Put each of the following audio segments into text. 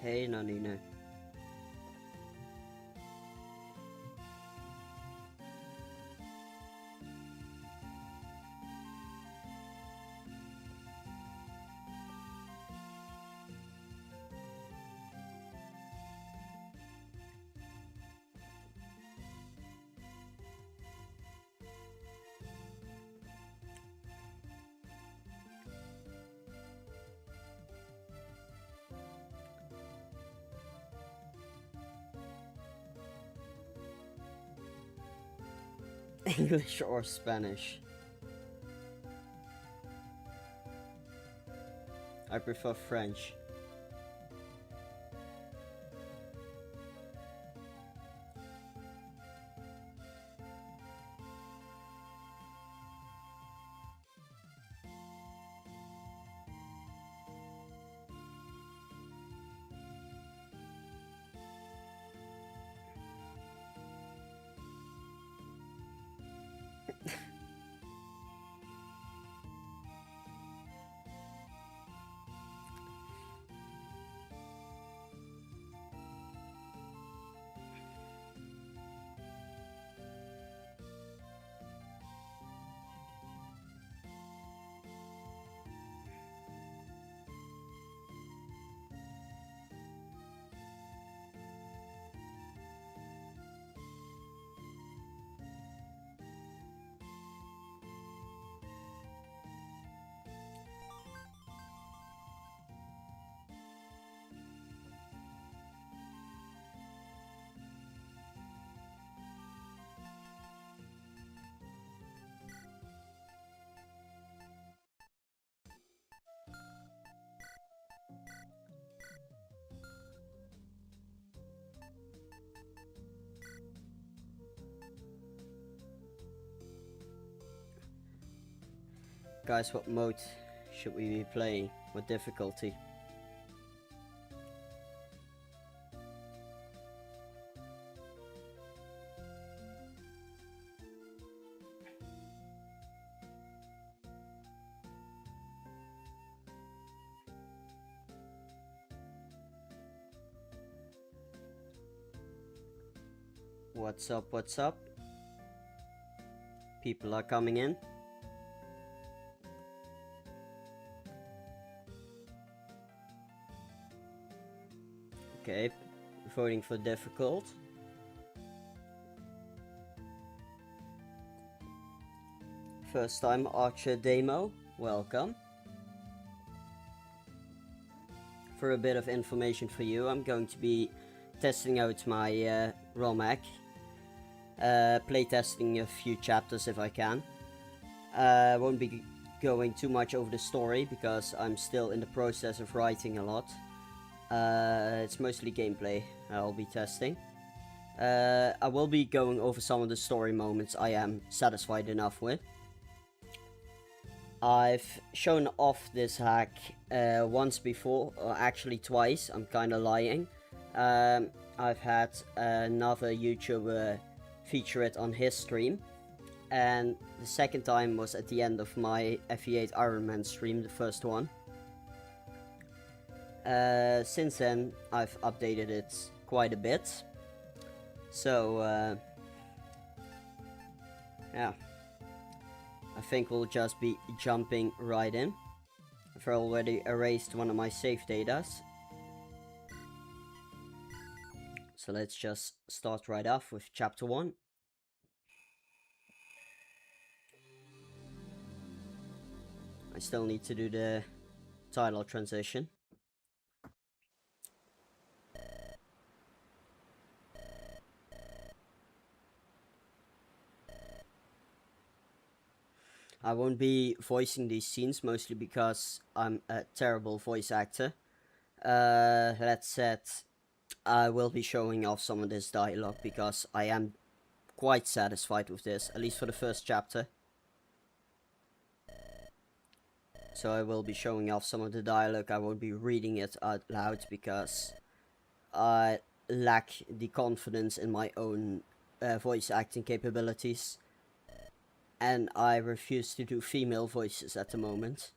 Hey, Nanino. English or Spanish? I prefer French. Guys, what mode should we be playing? What difficulty? What's up, what's up? People are coming in. Okay, voting for difficult. First time Archer demo, welcome. For a bit of information for you, I'm going to be testing out my ROM hack. Playtesting a few chapters if I can. Won't be going too much over the story because I'm still in the process of writing a lot. It's mostly gameplay I'll be testing. I will be going over some of the story moments I am satisfied enough with. I've shown off this hack once before, or actually twice, I'm kinda lying. I've had another YouTuber feature it on his stream, and the second time was at the end of my FE8 Iron Man stream, the first one. Since then, I've updated it quite a bit. So, yeah. I think we'll just be jumping right in. I've already erased one of my save datas. So let's just start right off with chapter 1. I still need to do the title transition. I won't be voicing these scenes, mostly because I'm a terrible voice actor. That said, I will be showing off some of this dialogue because I am quite satisfied with this, at least for the first chapter. So I will be showing off some of the dialogue. I won't be reading it out loud because I lack the confidence in my own voice acting capabilities. And I refuse to do female voices at the moment.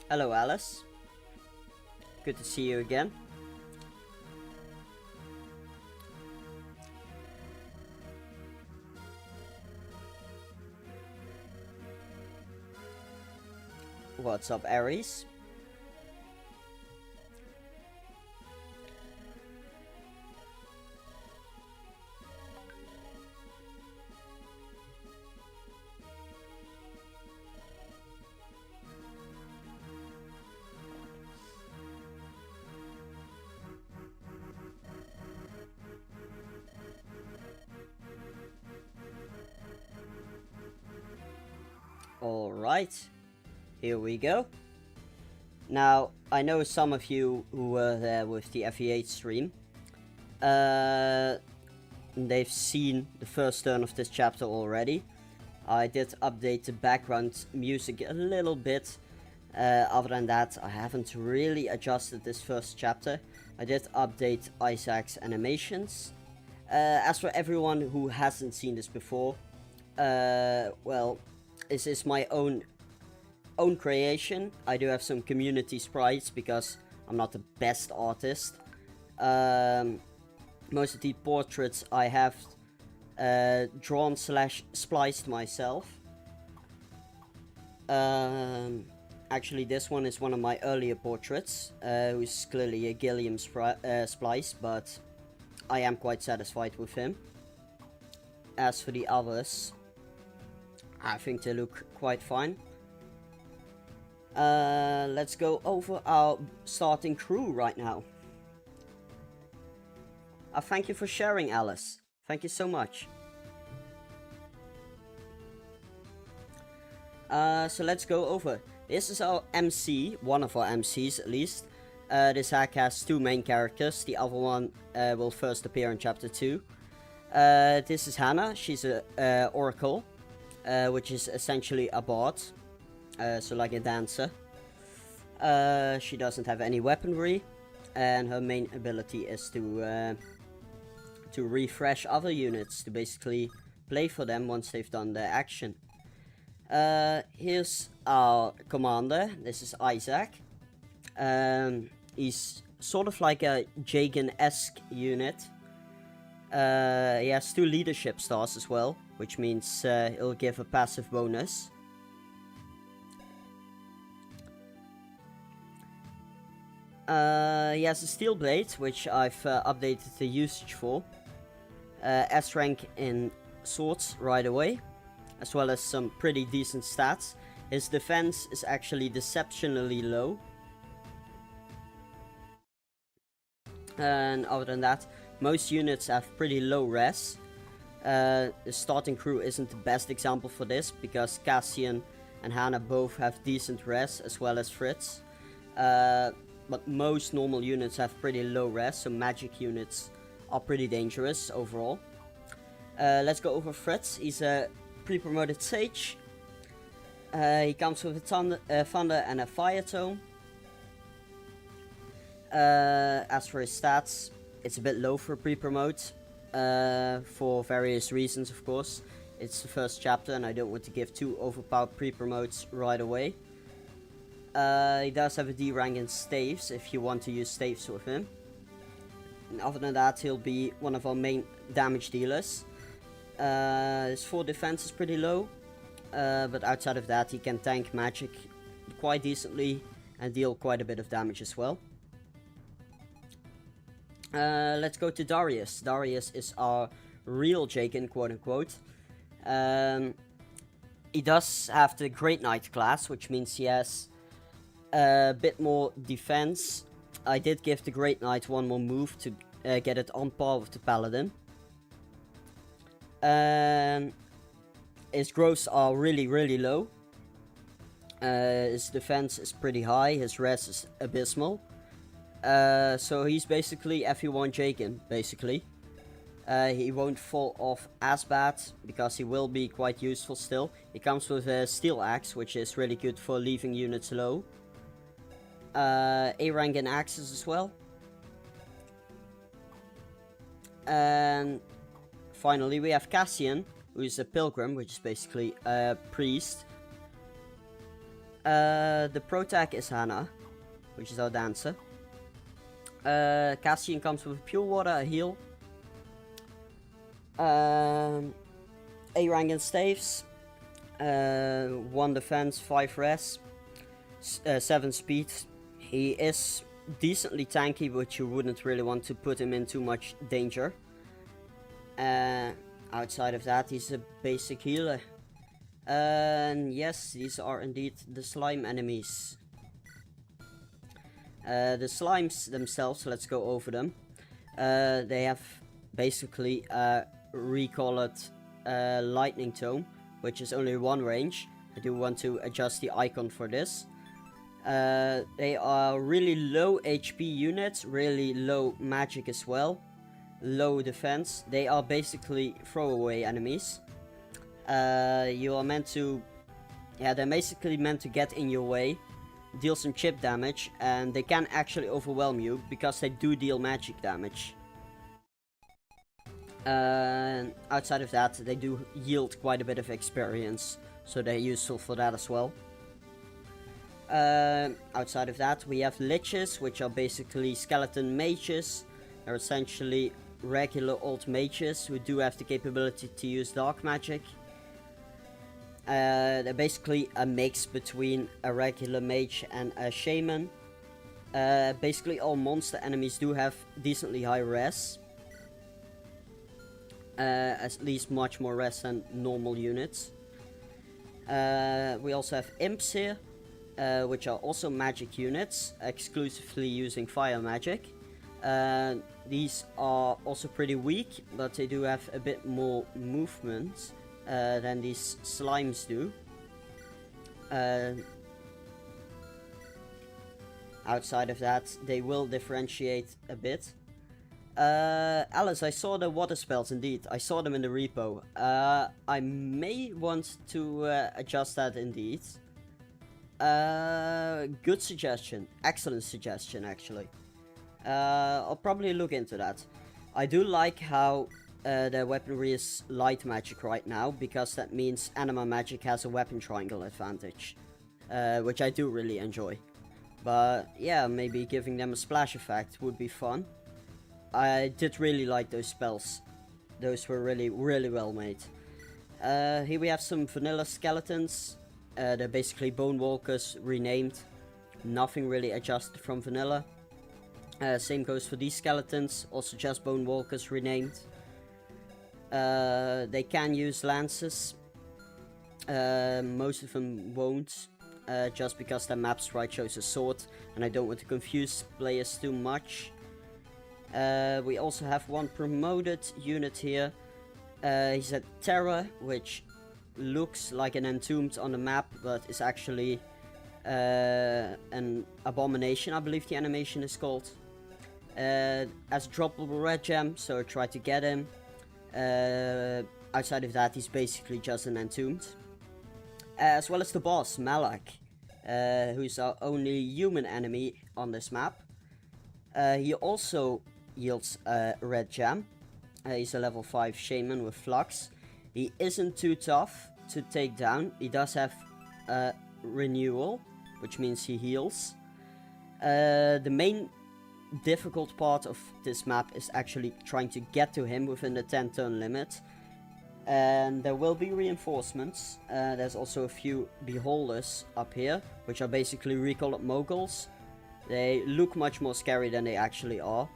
Hello, Alice. Good to see you again. What's up, Aries? Alright, here we go. Now, I know some of you who were there with the FE8 stream. They've seen the first turn of this chapter already. I did update the background music a little bit. Other than that, I haven't really adjusted this first chapter. I did update Isaac's animations. As for everyone who hasn't seen this before, well, this is my own creation. I do have some community sprites because I'm not the best artist. Most of the portraits I have drawn / spliced myself. Actually, this one is one of my earlier portraits, who's clearly a Gilliam splice, but I am quite satisfied with him. As for the others, I think they look quite fine. Let's go over our starting crew right now. Thank you for sharing, Alice. Thank you so much. So let's go over. This is our MC, one of our MCs at least. This hack has 2 main characters. The other one will first appear in chapter 2. This is Hannah. She's a oracle, which is essentially a bard, so like a dancer. She doesn't have any weaponry, and her main ability is to refresh other units, to basically play for them once they've done their action. Here's our commander. This is Isaac. He's sort of like a Jagan-esque unit. He has 2 leadership stars as well, which means he'll give a passive bonus. He has a steel blade, which I've updated the usage for. S rank in swords right away, as well as some pretty decent stats. His defense is actually deceptionally low. And other than that, most units have pretty low res. The starting crew isn't the best example for this, because Cassian and Hannah both have decent res, as well as Fritz. But most normal units have pretty low res, so magic units are pretty dangerous overall. Let's go over Fritz. He's a pre-promoted sage. He comes with a thunder and a fire tome. As for his stats, it's a bit low for pre-promote, for various reasons, of course. It's the first chapter and I don't want to give 2 overpowered pre-promotes right away. He does have a D rank in staves if you want to use staves with him. And other than that, he'll be one of our main damage dealers. His 4 defense is pretty low, but outside of that he can tank magic quite decently and deal quite a bit of damage as well. Let's go to Darius. Darius is our real Jaken, quote unquote. He does have the Great Knight class, which means he has a bit more defense. I did give the Great Knight 1 more move to get it on par with the Paladin. His growths are really low. His defense is pretty high, his res is abysmal. So he's basically FE1 Jaken, basically. He won't fall off as bad, because he will be quite useful still. He comes with a steel axe, which is really good for leaving units low. A rank in axes as well. And finally we have Cassian, who is a pilgrim, which is basically a priest. The pro tag is Hannah, which is our dancer. Cassian comes with pure water, a heal. A rank and staves. 1 defense, 5 res, 7 speed. He is decently tanky, but you wouldn't really want to put him in too much danger. Outside of that, he's a basic healer. And yes, these are indeed the slime enemies. The slimes themselves, let's go over them. They have basically a recolored lightning tome, which is only 1 range. I do want to adjust the icon for this. They are really low HP units, really low magic as well, low defense. They are basically throwaway enemies. You are meant to, they're basically meant to get in your way, deal some chip damage, and they can actually overwhelm you because they do deal magic damage. Outside of that, they do yield quite a bit of experience, so they're useful for that as well. Outside of that, we have liches, which are basically skeleton mages. They're essentially regular old mages who do have the capability to use dark magic. They're basically a mix between a regular mage and a shaman. Basically all monster enemies do have decently high res. At least much more res than normal units. We also have imps here, which are also magic units, exclusively using fire magic. These are also pretty weak, but they do have a bit more movement than these slimes do. Outside of that, they will differentiate a bit. Alice, I saw the water spells indeed. I saw them in the repo. I may want to adjust that indeed. Good suggestion. Excellent suggestion, actually. I'll probably look into that. I do like how their weaponry is light magic right now, because that means anima magic has a weapon triangle advantage, which I do really enjoy. But yeah, maybe giving them a splash effect would be fun. I did really like those spells. Those were really, really well made. Here we have some vanilla skeletons. They're basically bone walkers renamed. Nothing really adjusted from vanilla. Same goes for these skeletons, also just bone walkers renamed. They can use lances. Most of them won't, just because their map sprite shows a sword, and I don't want to confuse players too much. We also have one promoted unit here. He's a Terror, which looks like an entombed on the map, but is actually an abomination, I believe the animation is called. As droppable red gem, so try to get him. Outside of that, he's basically just an entombed. As well as the boss, Malak, who's our only human enemy on this map. He also yields a red gem. He's a level 5 shaman with flux. He isn't too tough to take down. He does have renewal, which means he heals. The main difficult part of this map is actually trying to get to him within the 10 turn limit. And there will be reinforcements. There's also a few beholders up here, which are basically recolored moguls. They look much more scary than they actually are.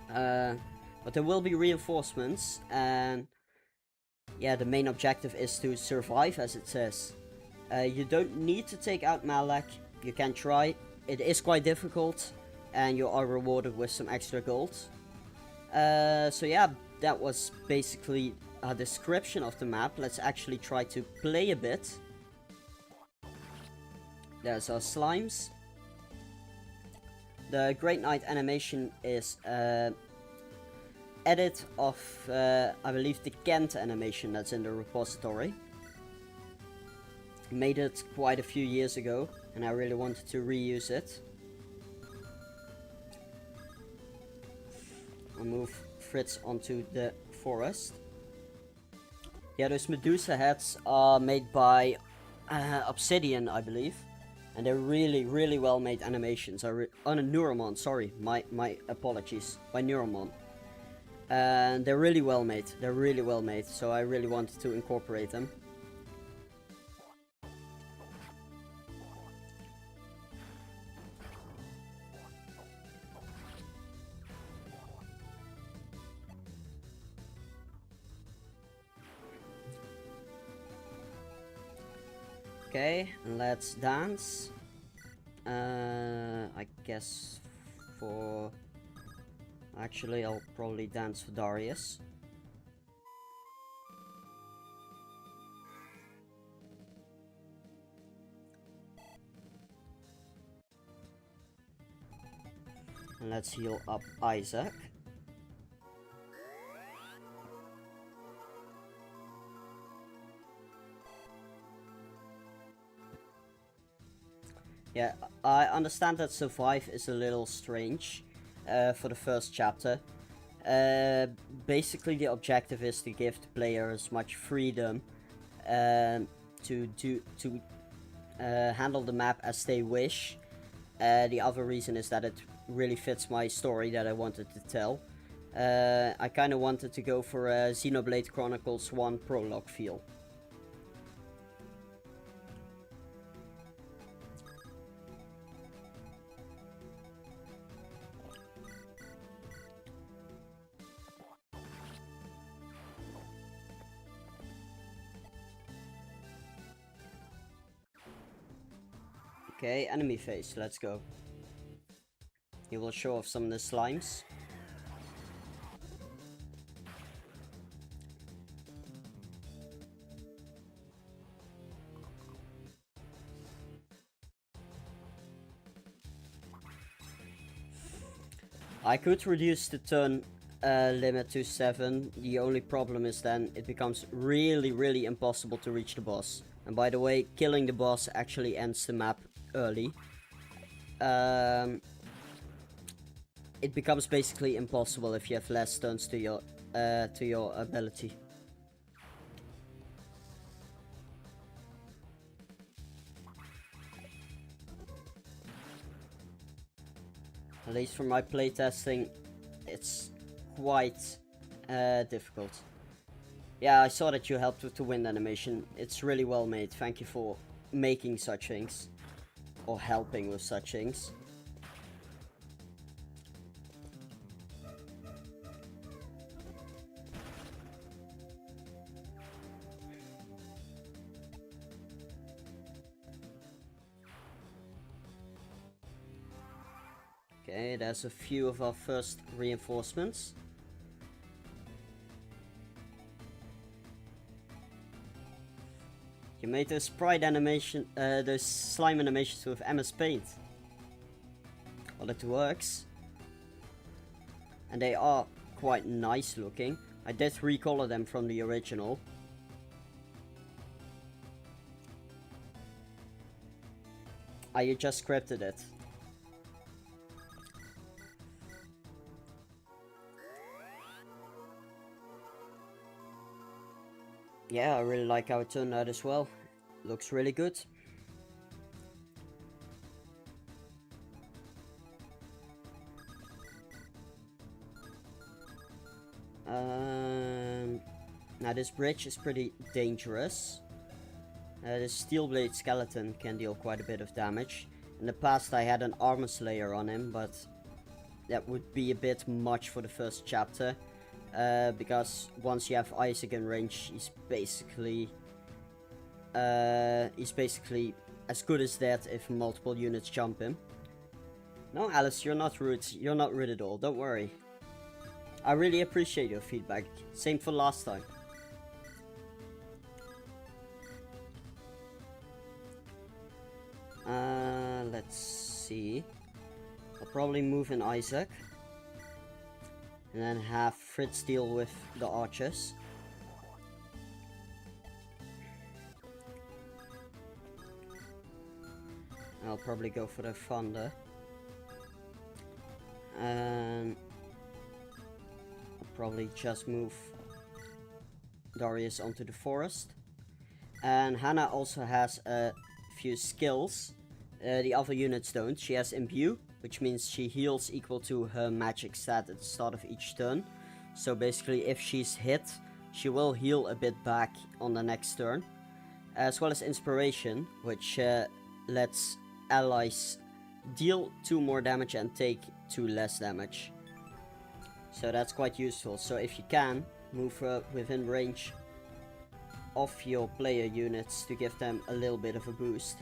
But there will be reinforcements, and yeah, the main objective is to survive, as it says. You don't need to take out Malak. You can try. It is quite difficult, and you are rewarded with some extra gold. So yeah, that was basically a description of the map. Let's actually try to play a bit. There's our slimes. The Great Knight animation is edit of, I believe, the Kent animation that's in the repository. Made it quite a few years ago, and I really wanted to reuse it. I'll move Fritz onto the forest. Yeah, those Medusa heads are made by Obsidian, I believe. And they're really well made animations. Oh, no, Neuromon, sorry. My apologies. By Neuromon. And they're really well made. They're really well made. So I really wanted to incorporate them. Okay, let's dance. I guess for... Actually, I'll probably dance for Darius. And let's heal up Isaac. Yeah, I understand that survive is a little strange for the first chapter. Basically, the objective is to give the player as much freedom to handle the map as they wish. The other reason is that it really fits my story that I wanted to tell. I kind of wanted to go for a Xenoblade Chronicles 1 prologue feel. Okay, enemy phase, let's go. He will show off some of the slimes. I could reduce the turn limit to 7. The only problem is then it becomes really impossible to reach the boss. And by the way, killing the boss actually ends the map early. It becomes basically impossible if you have less turns to your ability. At least for my playtesting, it's quite difficult. Yeah, I saw that you helped with the wind animation. It's really well made. Thank you for making such things. Or helping with such things. Okay, there's a few of our first reinforcements. You made those sprite animation, those slime animations with MS Paint. Well, it works. And they are quite nice looking. I did recolor them from the original. You just scripted it. Yeah, I really like how it turned out as well. Looks really good. Now this bridge is pretty dangerous. This steel blade skeleton can deal quite a bit of damage. In the past I had an armor slayer on him, but that would be a bit much for the first chapter. Because once you have Isaac in range, he's basically as good as that if multiple units jump him. No, Alice, you're not rude. You're not rude at all. Don't worry. I really appreciate your feedback. Same for last time. Let's see. I'll probably move in Isaac. And then have Fritz deal with the archers. I'll probably go for the thunder. And I'll probably just move Darius onto the forest. And Hannah also has a few skills. The other units don't. She has Imbue, which means she heals equal to her magic stat at the start of each turn. So basically, if she's hit, she will heal a bit back on the next turn. As well as Inspiration, which lets allies deal 2 more damage and take 2 less damage. So that's quite useful. So if you can, move within range of your player units to give them a little bit of a boost.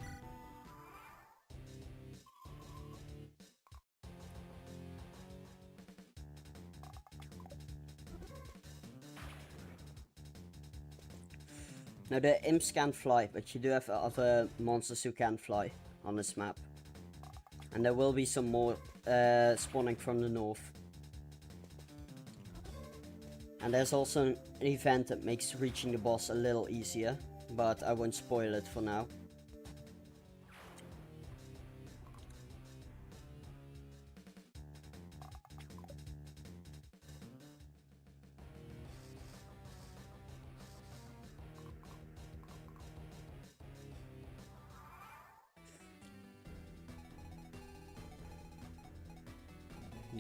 Now the imps can't fly, but you do have other monsters who can fly on this map. And there will be some more spawning from the north. And there's also an event that makes reaching the boss a little easier, but I won't spoil it for now.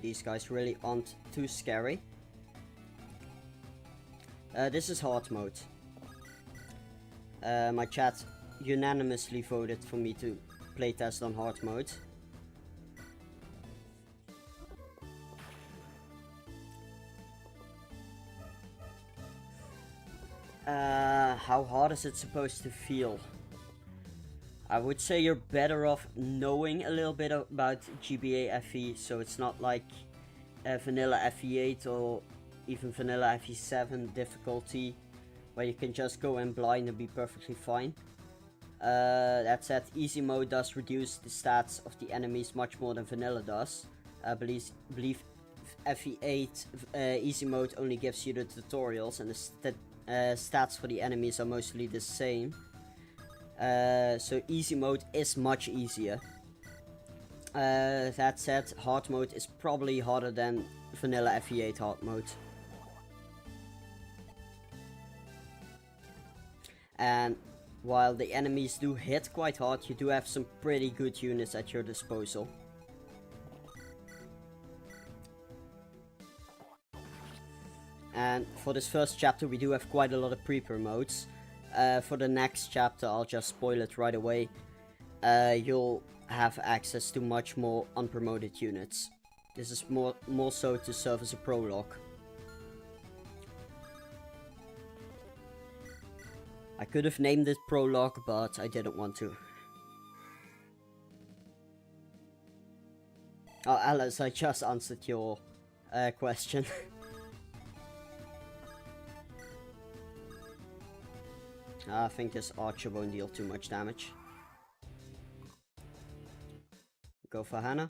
These guys really aren't too scary. This is hard mode. My chat unanimously voted for me to playtest on hard mode. How hard is it supposed to feel? I would say you're better off knowing a little bit about GBA FE, so it's not like vanilla FE8 or even vanilla FE7 difficulty, where you can just go in blind and be perfectly fine. That said, easy mode does reduce the stats of the enemies much more than vanilla does. I believe FE8 easy mode only gives you the tutorials, and the stats for the enemies are mostly the same. So easy mode is much easier. That said, hard mode is probably harder than vanilla FE8 hard mode. And while the enemies do hit quite hard, you do have some pretty good units at your disposal. And for this first chapter we do have quite a lot of pre-promotes. For the next chapter, I'll just spoil it right away. You'll have access to much more unpromoted units. This is more so to serve as a prologue. I could have named it prologue, but I didn't want to. Oh, Alice, I just answered your question. I think this archer won't deal too much damage. Go for Hannah.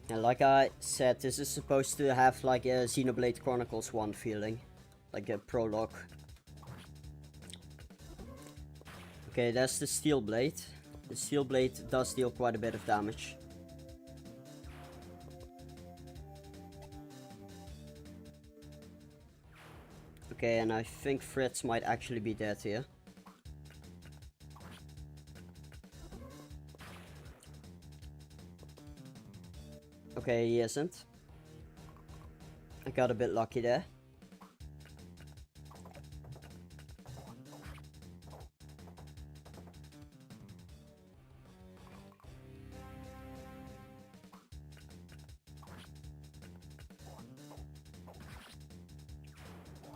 And like I said, this is supposed to have like a Xenoblade Chronicles 1 feeling. Like a prologue. Okay, that's the Steel Blade. The Steel Blade does deal quite a bit of damage. Okay, and I think Fritz might actually be dead here. Okay, he isn't. I got a bit lucky there.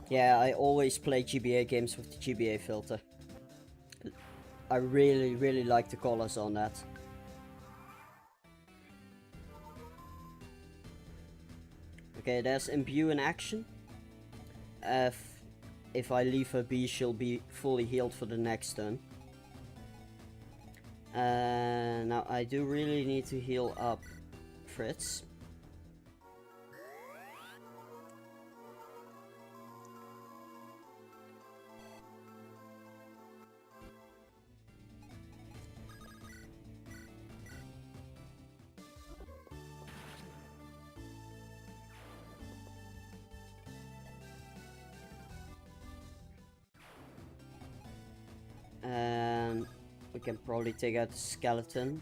Yeah, I always play GBA games with the GBA filter. I really like the colors on that. Okay, there's Imbue in action. If I leave her be, she'll be fully healed for the next turn. Now I do really need to heal up Fritz. We can probably take out the skeleton.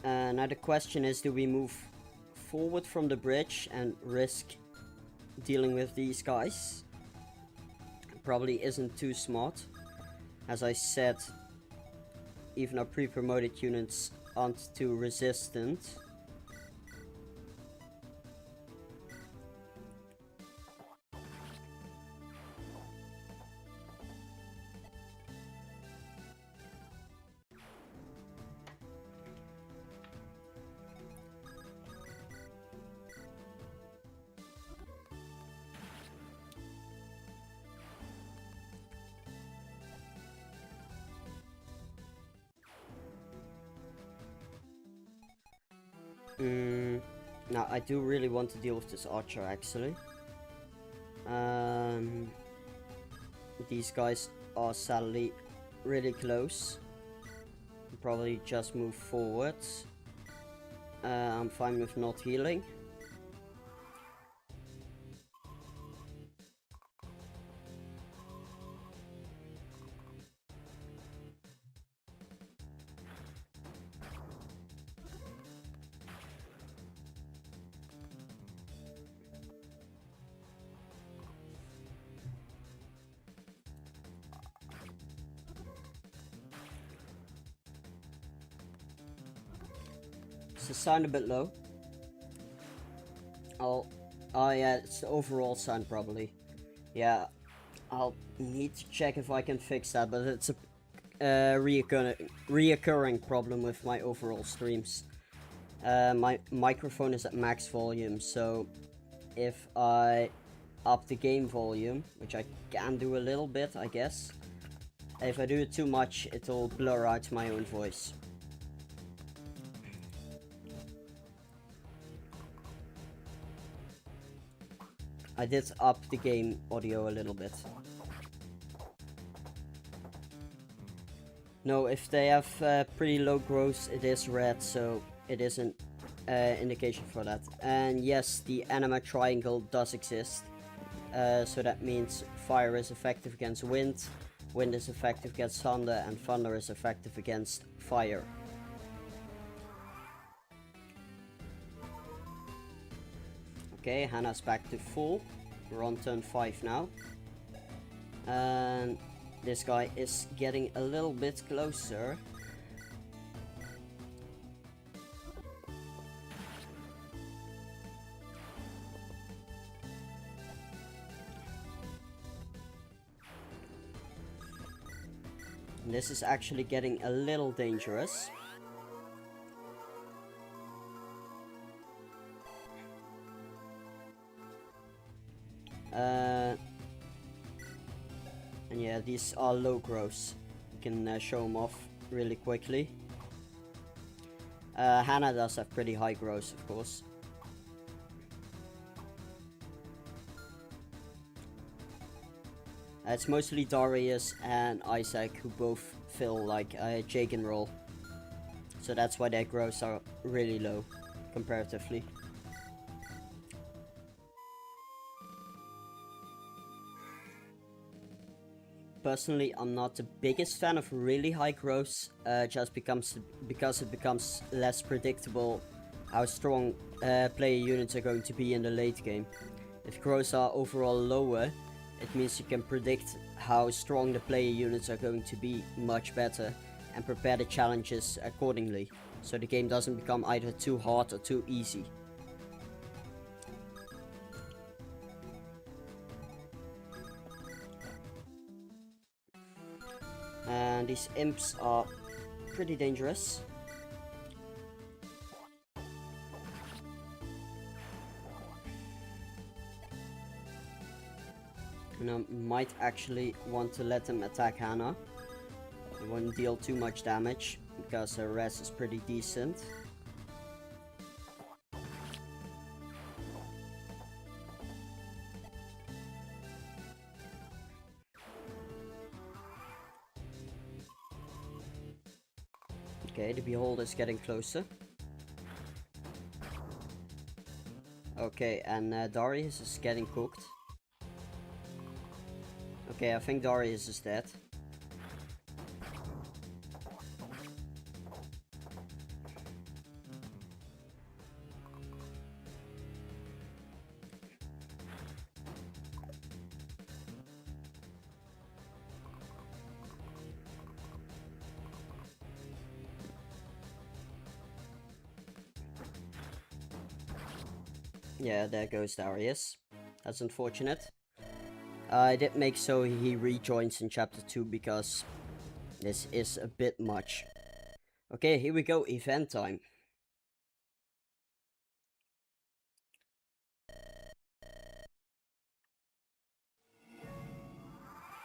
Now the question is, do we move forward from the bridge and risk dealing with these guys? Probably isn't too smart. As I said, even our pre-promoted units aren't too resistant. Now, I do really want to deal with this archer, actually. These guys are sadly really close. Probably just move forward. I'm fine with not healing. It's the sound a bit low. Oh yeah, it's the overall sound probably. Yeah, I'll need to check if I can fix that, but it's a reoccurring problem with my overall streams. My microphone is at max volume, so if I up the game volume, which I can do a little bit, I guess, if I do it too much, it'll blur out my own voice. I did up the game audio a little bit. No, if they have pretty low growth, it is red, so it is an indication for that. And yes, the anima triangle does exist. So that means fire is effective against wind, wind is effective against thunder, and thunder is effective against fire. Okay, Hannah's back to full. We're on turn 5 now. And this guy is getting a little bit closer. And this is actually getting a little dangerous. And yeah, these are low growths. You can show them off really quickly. Hannah does have pretty high growths, of course. It's mostly Darius and Isaac who both fill like a Jagan role. So that's why their growths are really low, comparatively. Personally, I'm not the biggest fan of really high growths, just because it becomes less predictable how strong player units are going to be in the late game. If growths are overall lower, it means you can predict how strong the player units are going to be much better and prepare the challenges accordingly, so the game doesn't become either too hard or too easy. And these imps are pretty dangerous. And I might actually want to let them attack Hannah. It won't deal too much damage because her res is pretty decent. Okay, the beholder is getting closer. Okay, and Darius is getting cooked. Okay, I think Darius is dead. Yeah, there goes Darius. That's unfortunate. I did make so he rejoins in chapter 2 because this is a bit much. Okay, here we go, event time.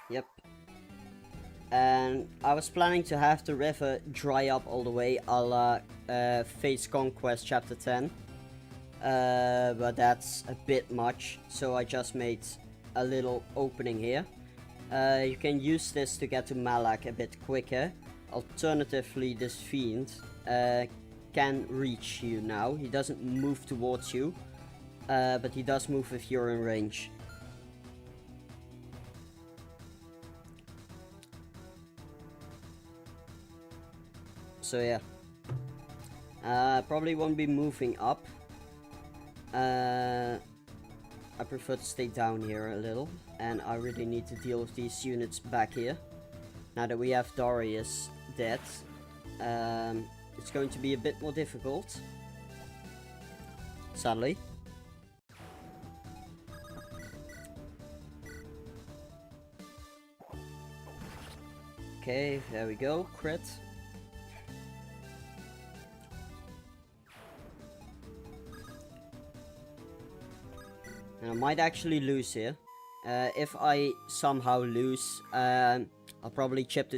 Yep. And I was planning to have the river dry up all the way a la Fate's Conquest chapter 10. But that's a bit much, so I just made a little opening here. You can use this to get to Malak a bit quicker. Alternatively, this fiend can reach you now. He doesn't move towards you, but he does move if you're in range. So yeah, probably won't be moving up. I prefer to stay down here a little, and I really need to deal with these units back here. Now that we have Darius dead, it's going to be a bit more difficult, sadly. Okay, there we go, crit. And I might actually lose here. If I somehow lose, I'll probably skip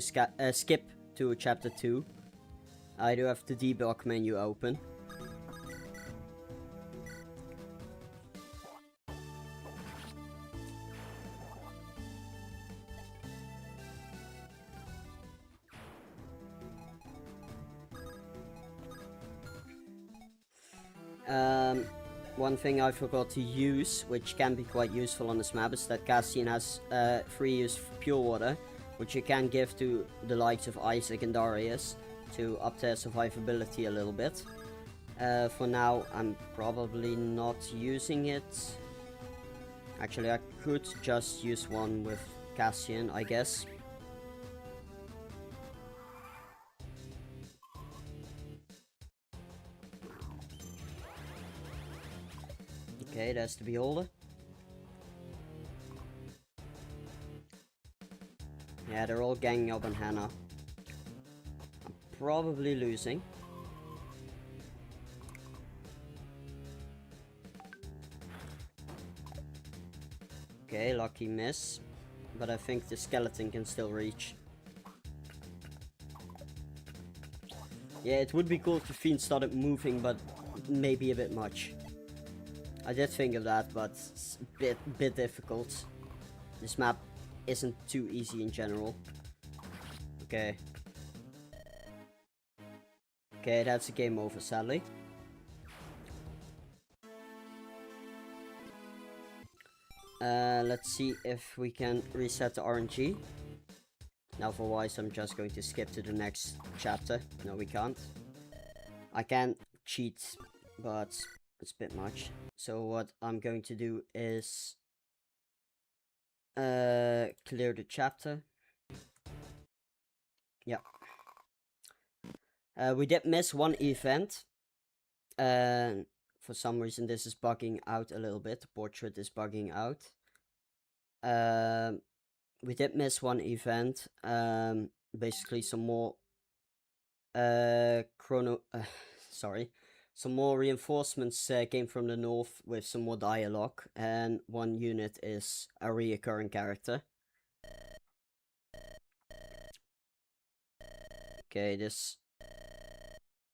to chapter 2. I do have the debug menu open. One thing I forgot to use, which can be quite useful on this map, is that Cassian has free use pure water, which you can give to the likes of Isaac and Darius to up their survivability a little bit. For now, I'm probably not using it. Actually, I could just use one with Cassian, I guess. Okay, that's the beholder. Yeah, they're all ganging up on Hannah. I'm probably losing. Okay, lucky miss. But I think the skeleton can still reach. Yeah, it would be cool if the fiend started moving, but maybe a bit much. I did think of that, but it's a bit difficult. This map isn't too easy in general. Okay. Okay, that's a game over, sadly. Let's see if we can reset the RNG. Now for Wise, I'm just going to skip to the next chapter. No, we can't. I can cheat, but it's a bit much. So what I'm going to do is clear the chapter. Yeah. We did miss one event. For some reason this is bugging out a little bit. The portrait is bugging out. We did miss one event. Basically some more some more reinforcements came from the north with some more dialogue, and one unit is a reoccurring character. Okay, this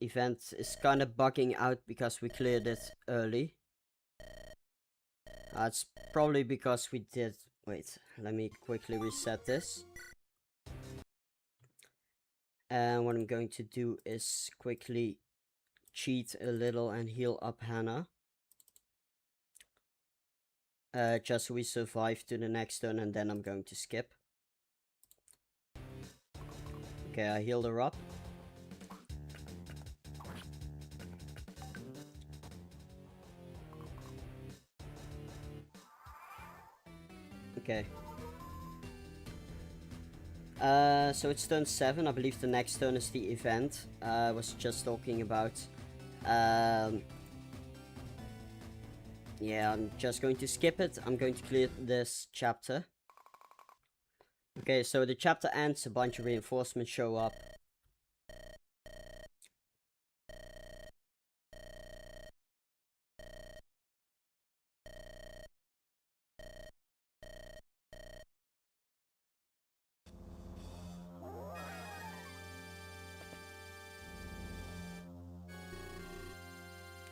event is kind of bugging out because we cleared it early. It's probably because we did... Wait, let me quickly reset this. And what I'm going to do is quickly cheat a little and heal up Hannah. Just so we survive to the next turn, and then I'm going to skip. Okay, I healed her up. Okay. So it's turn 7. I believe the next turn is the event. I was just talking about. Yeah, I'm just going to skip it. I'm going to clear this chapter. Okay, so the chapter ends, a bunch of reinforcements show up.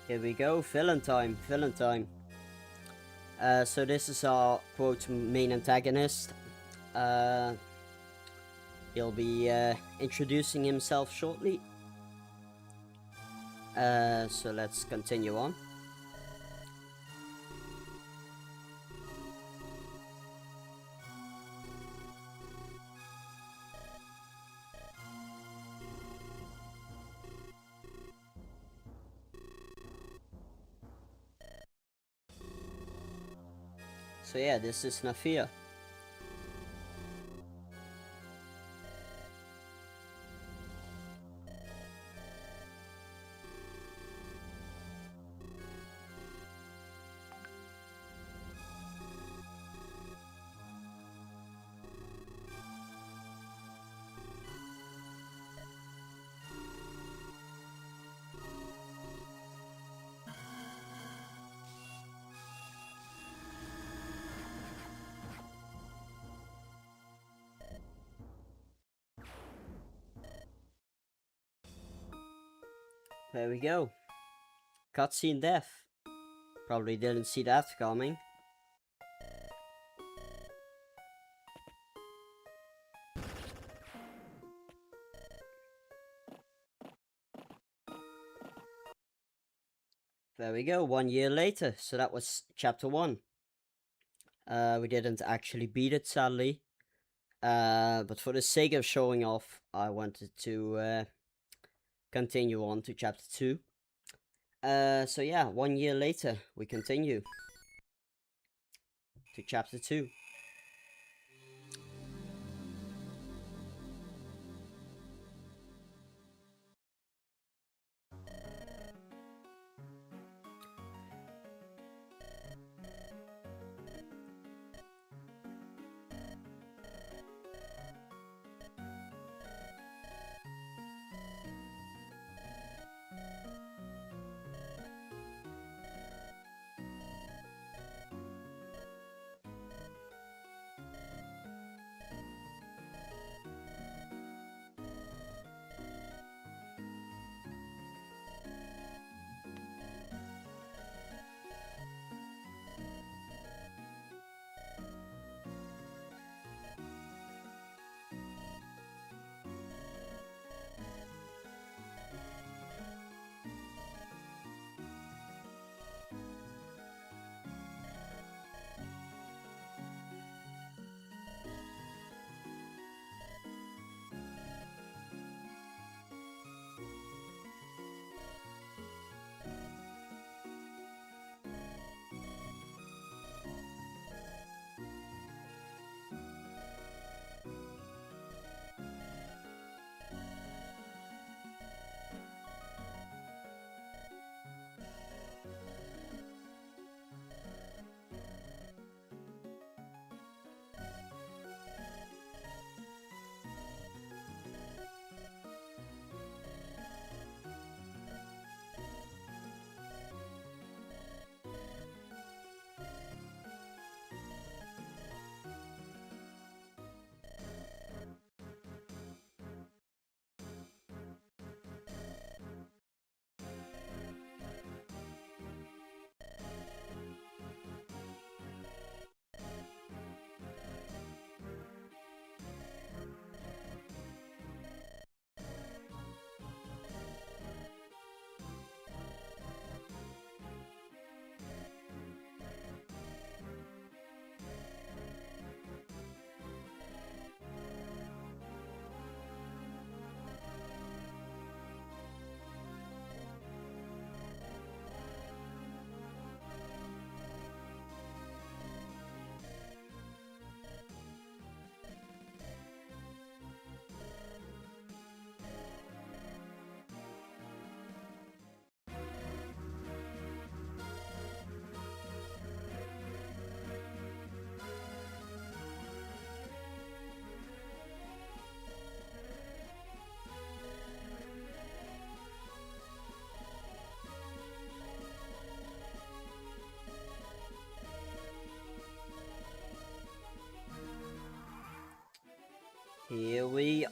Here we go, villain time, villain time. So this is our, quote, main antagonist. He'll be introducing himself shortly. So let's continue on. So yeah, this is Nafia. There we go. Cutscene death. Probably didn't see that coming. There we go, 1 year later. So that was chapter 1. We didn't actually beat it, sadly. But for the sake of showing off, I wanted to continue on to chapter 2. So yeah, 1 year later, we continue to chapter 2.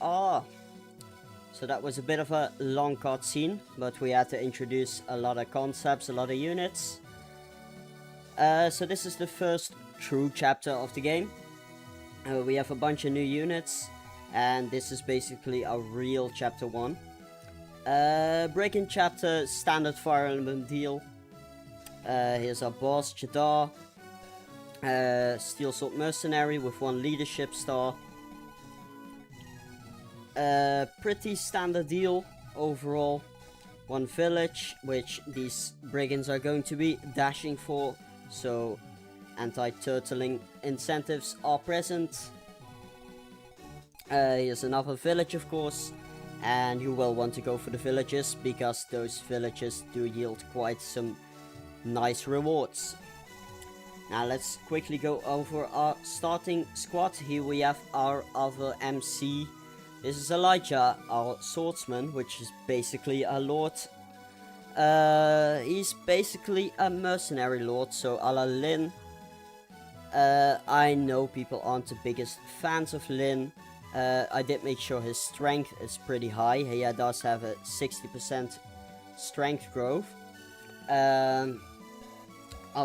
are. So that was a bit of a long cutscene, but we had to introduce a lot of concepts, a lot of units. So this is the first true chapter of the game. We have a bunch of new units, and this is basically a real chapter 1. Break-in chapter, standard Fire Emblem deal. Here's our boss, Jadar. Steel Sword Mercenary with 1 leadership star. Pretty standard deal overall. 1 village, which these brigands are going to be dashing for, so anti-turtling incentives are present. Here's another village, of course, and you will want to go for the villages because those villages do yield quite some nice rewards. Now let's quickly go over our starting squad. Here we have our other MC. This is Elijah, our swordsman, which is basically a lord. He's basically a mercenary lord, so a la Lin. I know people aren't the biggest fans of Lin. I did make sure his strength is pretty high. He does have a 60% strength growth. Other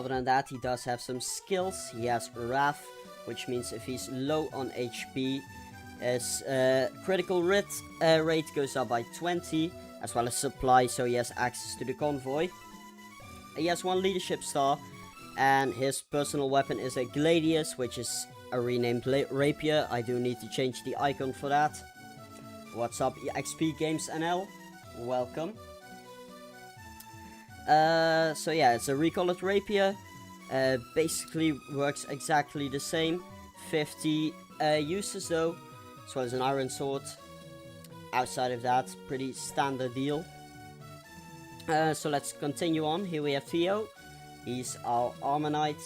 than that, he does have some skills. He has Wrath, which means if he's low on HP, his critical rate goes up by 20, as well as supply, so he has access to the convoy. He has 1 leadership star, and his personal weapon is a Gladius, which is a renamed rapier. I do need to change the icon for that. What's up, XP Games NL? Welcome. So yeah, it's a recolored rapier. Basically works exactly the same. 50 uses though, as well as an iron sword. Outside of that, pretty standard deal. So let's continue on. Here we have Theo. He's our armor knight.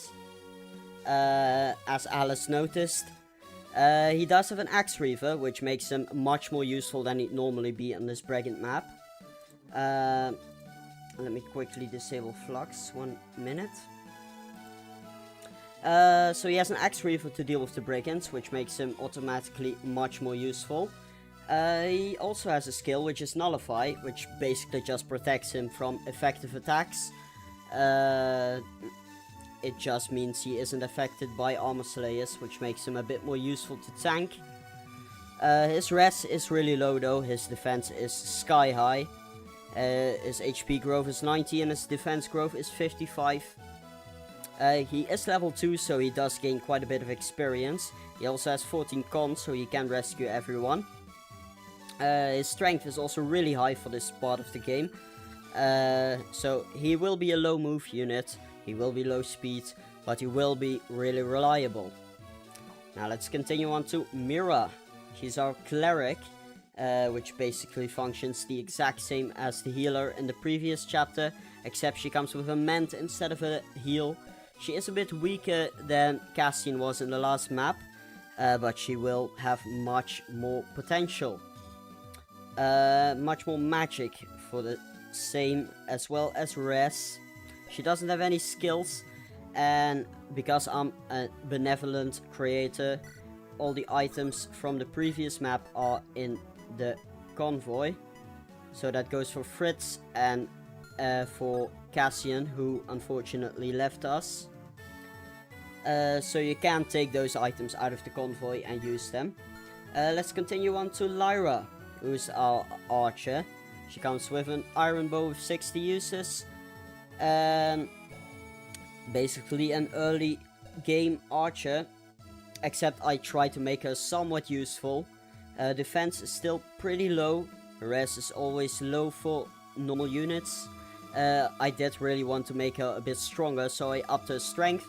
As Alice noticed, he does have an axe reaver, which makes him much more useful than he'd normally be on this brigand map. Let me quickly disable Flux, 1 minute. So he has an axe reaver to deal with the brigands, which makes him automatically much more useful. He also has a skill which is Nullify, which basically just protects him from effective attacks. It just means he isn't affected by armor slayers, which makes him a bit more useful to tank. His res is really low though, his defense is sky high. His HP growth is 90 and his defense growth is 55. He is level 2, so he does gain quite a bit of experience. He also has 14 cons, so he can rescue everyone. His strength is also really high for this part of the game. So he will be a low move unit, he will be low speed, but he will be really reliable. Now let's continue on to Mira. She's our cleric, which basically functions the exact same as the healer in the previous chapter, except she comes with a mend instead of a heal. She is a bit weaker than Cassian was in the last map, but she will have much more potential. Much more magic for the same, as well as res. She doesn't have any skills, and because I'm a benevolent creator, all the items from the previous map are in the convoy. So that goes for Fritz and for Cassian, who unfortunately left us. So you can take those items out of the convoy and use them. Let's continue on to Lyra, who's our archer. She comes with an iron bow with 60 uses. And basically an early game archer, except I try to make her somewhat useful. Defense is still pretty low. Res is always low for normal units. I did really want to make her a bit stronger, so I upped her strength.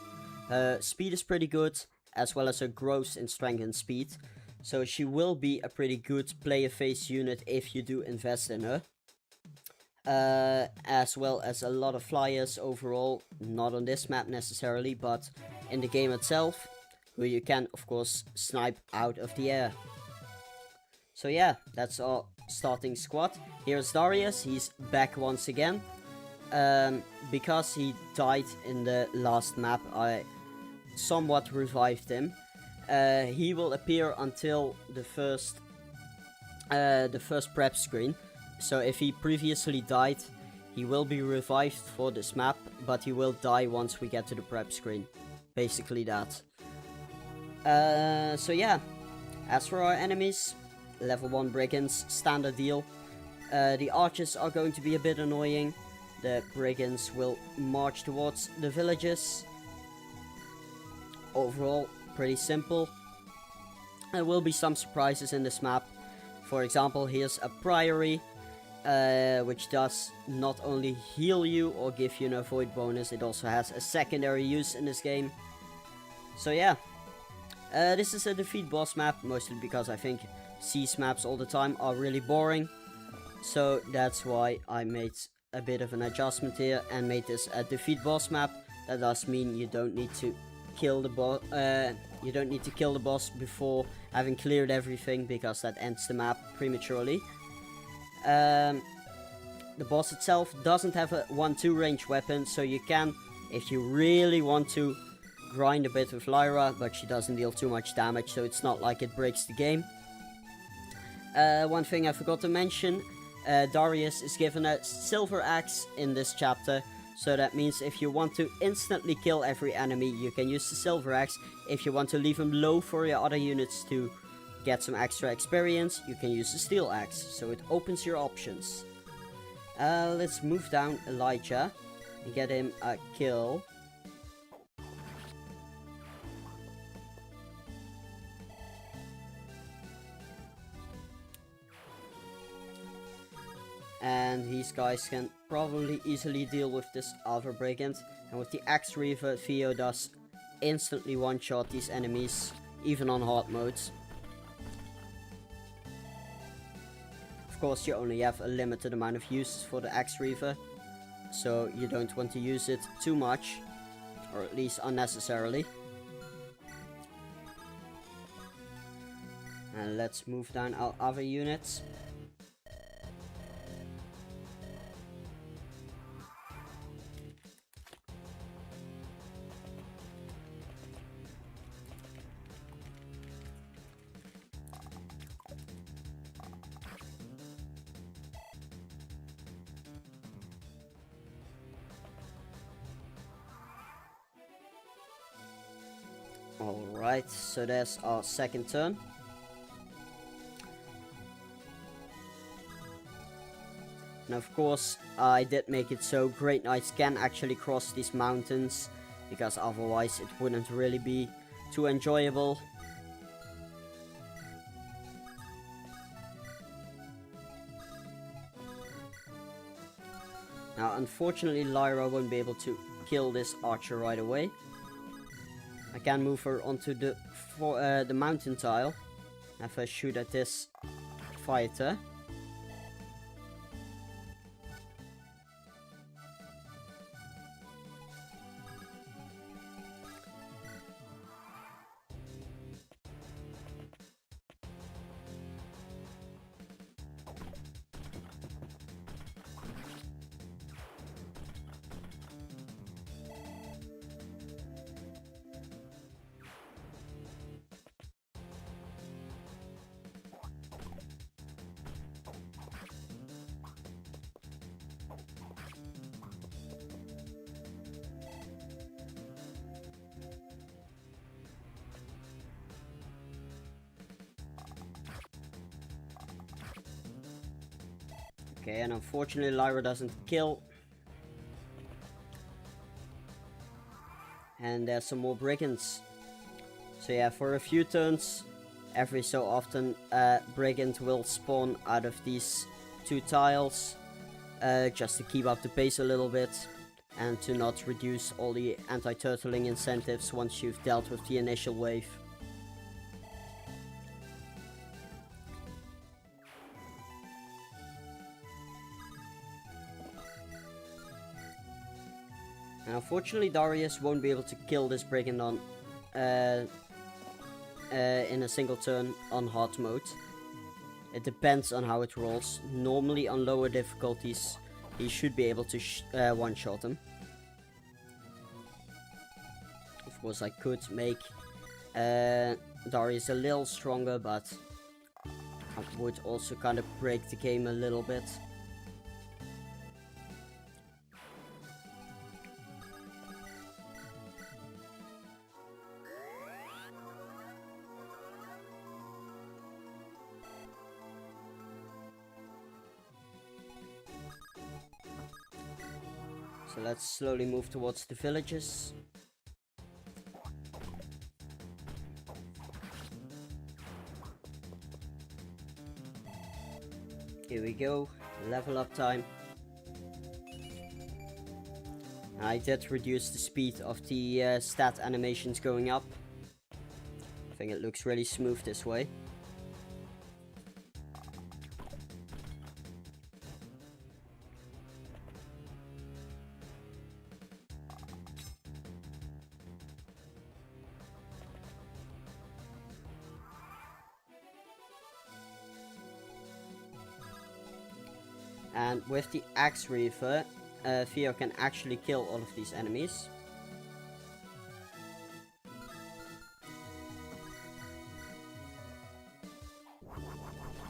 Her speed is pretty good, as well as her growth in strength and speed. So she will be a pretty good player face unit if you do invest in her. As well as a lot of flyers overall, not on this map necessarily, but in the game itself, who you can of course snipe out of the air. So yeah, that's our starting squad. Here's Darius, he's back once again. Because he died in the last map, I somewhat revived him. He will appear until the first the first prep screen. So if he previously died, he will be revived for this map, but he will die once we get to the prep screen. Basically that. So yeah, as for our enemies, level 1 brigands, standard deal. The archers are going to be a bit annoying. The brigands will march towards the villages. Overall, pretty simple. There will be some surprises in this map. For example, here's a priory, which does not only heal you or give you an avoid bonus, it also has a secondary use in this game. So yeah, this is a defeat boss map, mostly because I think siege maps all the time are really boring. So that's why I made a bit of an adjustment here and made this a defeat boss map. That does mean you don't need to kill the boss. You don't need to kill the boss before having cleared everything, because that ends the map prematurely. The boss itself doesn't have a 1-2 range weapon, so you can, if you really want to, grind a bit with Lyra, but she doesn't deal too much damage, so it's not like it breaks the game. One thing I forgot to mention, Darius is given a silver axe in this chapter, so that means if you want to instantly kill every enemy, you can use the silver axe. If you want to leave him low for your other units to get some extra experience, you can use the steel axe, so it opens your options. Let's move down Elijah and get him a kill. And these guys can probably easily deal with this other brigand. And with the Axe Reaver, Theo does instantly one-shot these enemies, even on hard modes. Of course, you only have a limited amount of uses for the Axe Reaver, so you don't want to use it too much, or at least unnecessarily. And let's move down our other units. Alright, so there's our second turn. And of course, I did make it so Great Knights can actually cross these mountains, because otherwise it wouldn't really be too enjoyable. Now, unfortunately, Lyra won't be able to kill this archer right away. I can move her onto the mountain tile. Have her shoot at this fighter. Okay, and unfortunately Lyra doesn't kill. And there's some more brigands. So yeah, for a few turns, every so often, brigand will spawn out of these two tiles. Just to keep up the pace a little bit. And to not reduce all the anti-turtling incentives once you've dealt with the initial wave. And unfortunately, Darius won't be able to kill this brigand on in a single turn on hard mode. It depends on how it rolls. Normally on lower difficulties, he should be able to one-shot him. Of course, I could make Darius a little stronger, but would also kind of break the game a little bit. So let's slowly move towards the villages. Here we go, level up time. I did reduce the speed of the stat animations going up. I think it looks really smooth this way. And with the Axe Reaver, Theo can actually kill all of these enemies.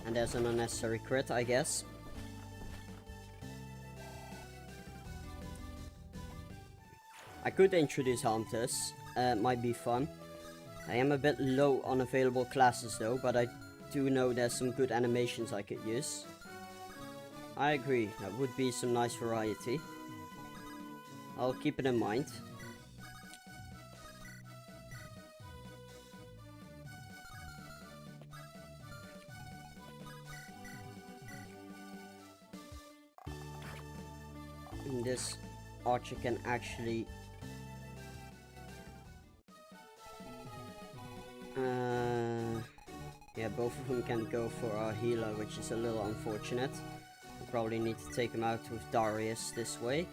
And there's an unnecessary crit, I guess. I could introduce hunters, might be fun. I am a bit low on available classes though, but I do know there's some good animations I could use. I agree, that would be some nice variety. I'll keep it in mind. And this archer can actually yeah, both of them can go for our healer, which is a little unfortunate. We'll probably need to take him out with Darius this way.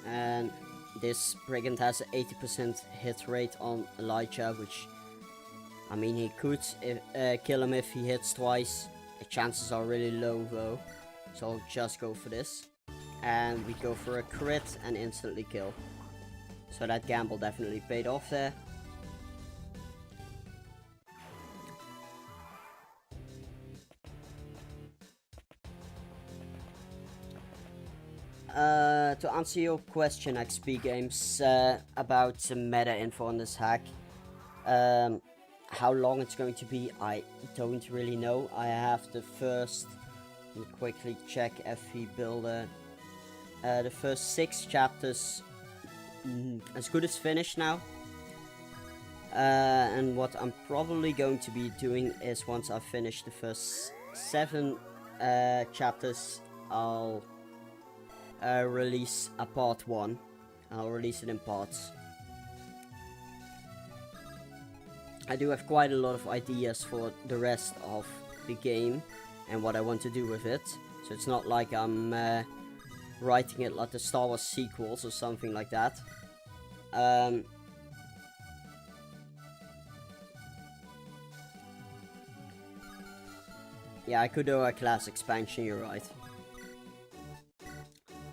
And this brigand has an 80% hit rate on Elijah, which, I mean, he could kill him if he hits twice. The chances are really low though, so I'll just go for this. And we go for a crit and instantly kill. So that gamble definitely paid off there. To answer your question, XP Games, about some meta info on this hack. How long it's going to be, I don't really know. I have the first, let me quickly check FE Builder. The first 6 chapters as good as finished now. And what I'm probably going to be doing is, once I finish the first 7 chapters, I'll release a part 1. I'll release it in parts. I do have quite a lot of ideas for the rest of the game and what I want to do with it. So it's not like I'm writing it like the Star Wars sequels or something like that. Yeah, I could do a class expansion, you're right.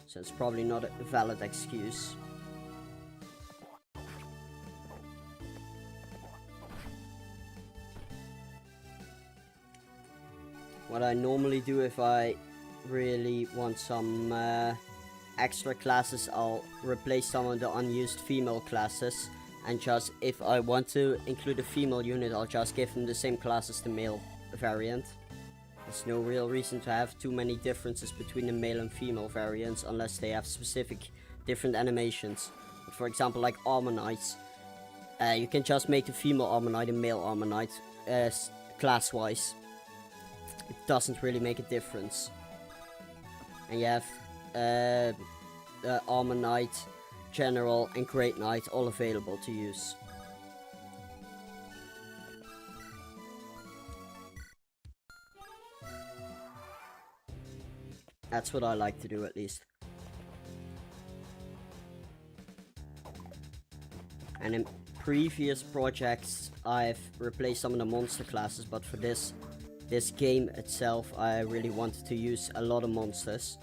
So it's probably not a valid excuse. What I normally do if I really want some extra classes, I'll replace some of the unused female classes, and just, if I want to include a female unit, I'll just give them the same class as the male variant. There's no real reason to have too many differences between the male and female variants unless they have specific different animations. For example, like Armor Knights, you can just make the female Armor Knight and male Armor Knight class-wise. It doesn't really make a difference. And you have Armor Knight, General and Great Knight all available to use. That's what I like to do, at least. And in previous projects I've replaced some of the monster classes, but for this this game itself, I really wanted to use a lot of monsters.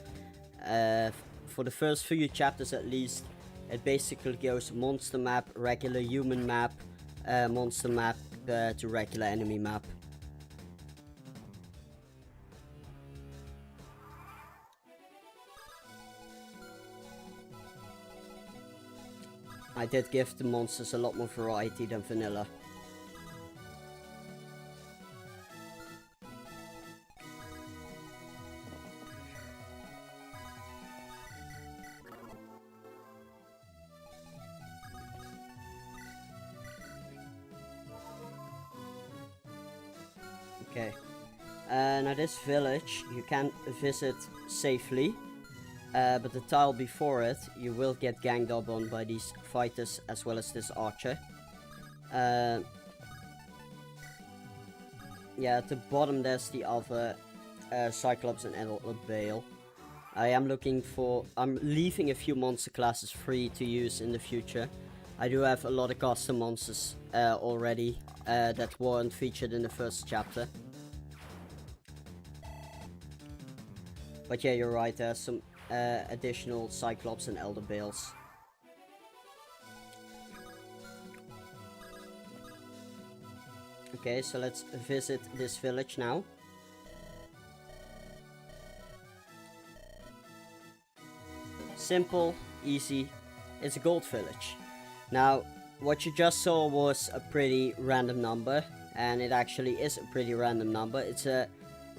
For the first few chapters at least, it basically goes monster map, regular human map, monster map to regular enemy map. I did give the monsters a lot more variety than vanilla. Okay. Now this village you can visit safely. But the tile before it, you will get ganged up on by these fighters as well as this archer. Yeah, at the bottom there's the other Cyclops and Bale. I'm leaving a few monster classes free to use in the future. I do have a lot of custom monsters already that weren't featured in the first chapter. But yeah, you're right, there's some additional Cyclops and Elder Bales. Okay, so let's visit this village now. Simple, easy, it's a gold village. Now, what you just saw was a pretty random number, and it actually is a pretty random number. It's a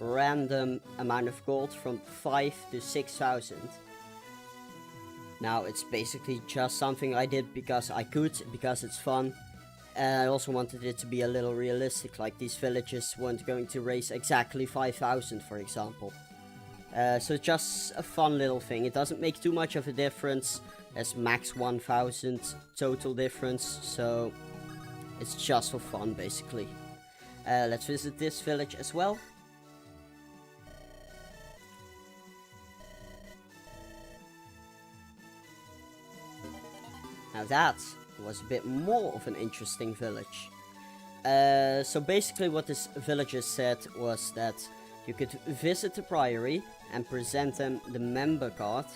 random amount of gold from 5 to 6,000. Now it's basically just something I did because I could, because it's fun. I also wanted it to be a little realistic, like these villages weren't going to raise exactly 5,000 for example. So just a fun little thing. It doesn't make too much of a difference. There's max 1,000 total difference, so it's just for fun basically. Let's visit this village as well. Now that was a bit more of an interesting village. So basically what this villager said was that you could visit the priory and present them the member card.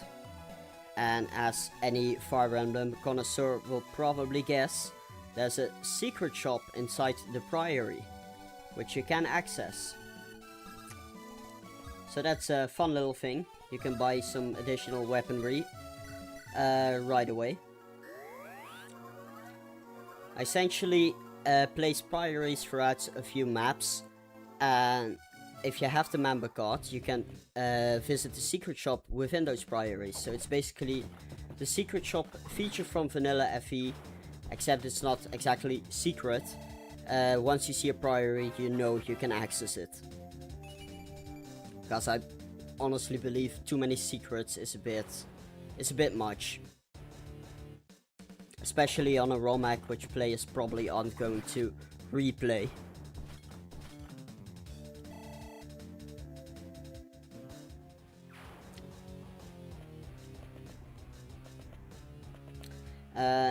And as any Fire Emblem connoisseur will probably guess, there's a secret shop inside the priory, which you can access. So that's a fun little thing. You can buy some additional weaponry right away. I essentially place priories throughout a few maps, and if you have the member card, you can visit the secret shop within those priories. So it's basically the secret shop feature from Vanilla FE, except it's not exactly secret. Once you see a priory, you know you can access it. Because I honestly believe too many secrets is a bit much. Especially on a ROM hack, which players probably aren't going to replay.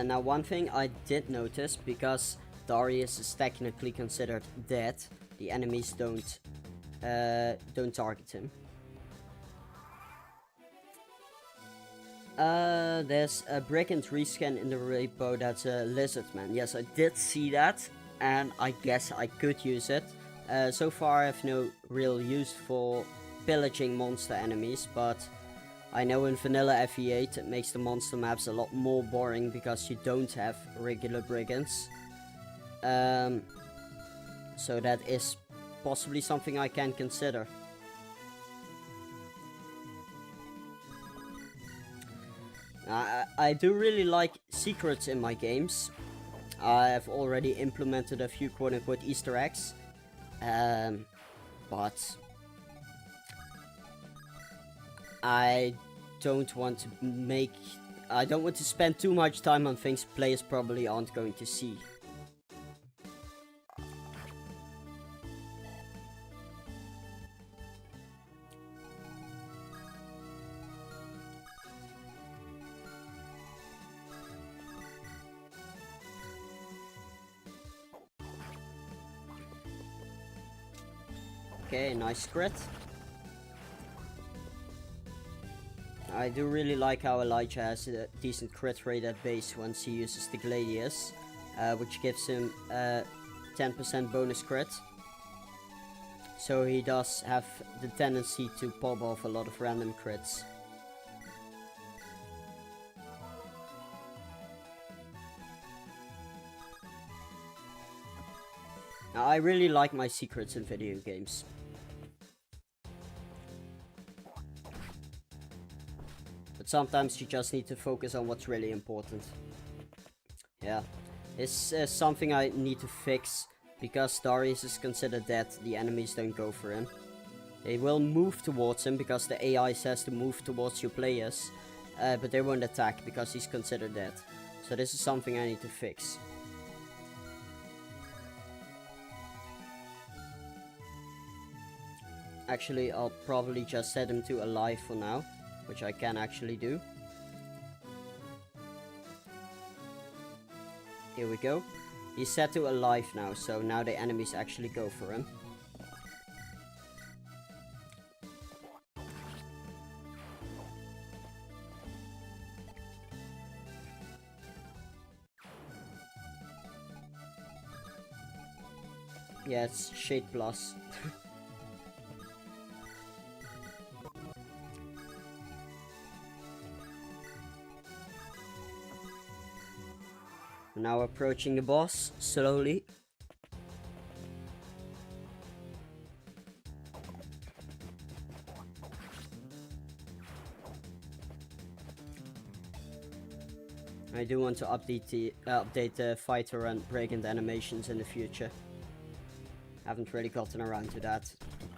Now one thing I did notice, because Darius is technically considered dead, the enemies don't target him. There's a brigand rescan in the repo that's a lizard man. Yes, I did see that, and I guess I could use it. So far I have no real use for pillaging monster enemies, but I know in Vanilla FE8 it makes the monster maps a lot more boring because you don't have regular brigands. So that is possibly something I can consider. I do really like secrets in my games. I have already implemented a few quote-unquote Easter eggs, but I don't want to spend too much time on things players probably aren't going to see. Okay, nice crit. I do really like how Elijah has a decent crit rate at base once he uses the Gladius, which gives him 10% bonus crit. So he does have the tendency to pop off a lot of random crits. Now, I really like my secrets in video games. But sometimes you just need to focus on what's really important. Yeah, this is something I need to fix, because Darius is considered dead, the enemies don't go for him. They will move towards him because the AI says to move towards your players, but they won't attack because he's considered dead. So this is something I need to fix. Actually, I'll probably just set him to alive for now, which I can actually do. Here we go. He's set to alive now, so now the enemies actually go for him. Yeah, it's Shade Plus. Now approaching the boss, slowly. I do want to update the fighter and brigand animations in the future. Haven't really gotten around to that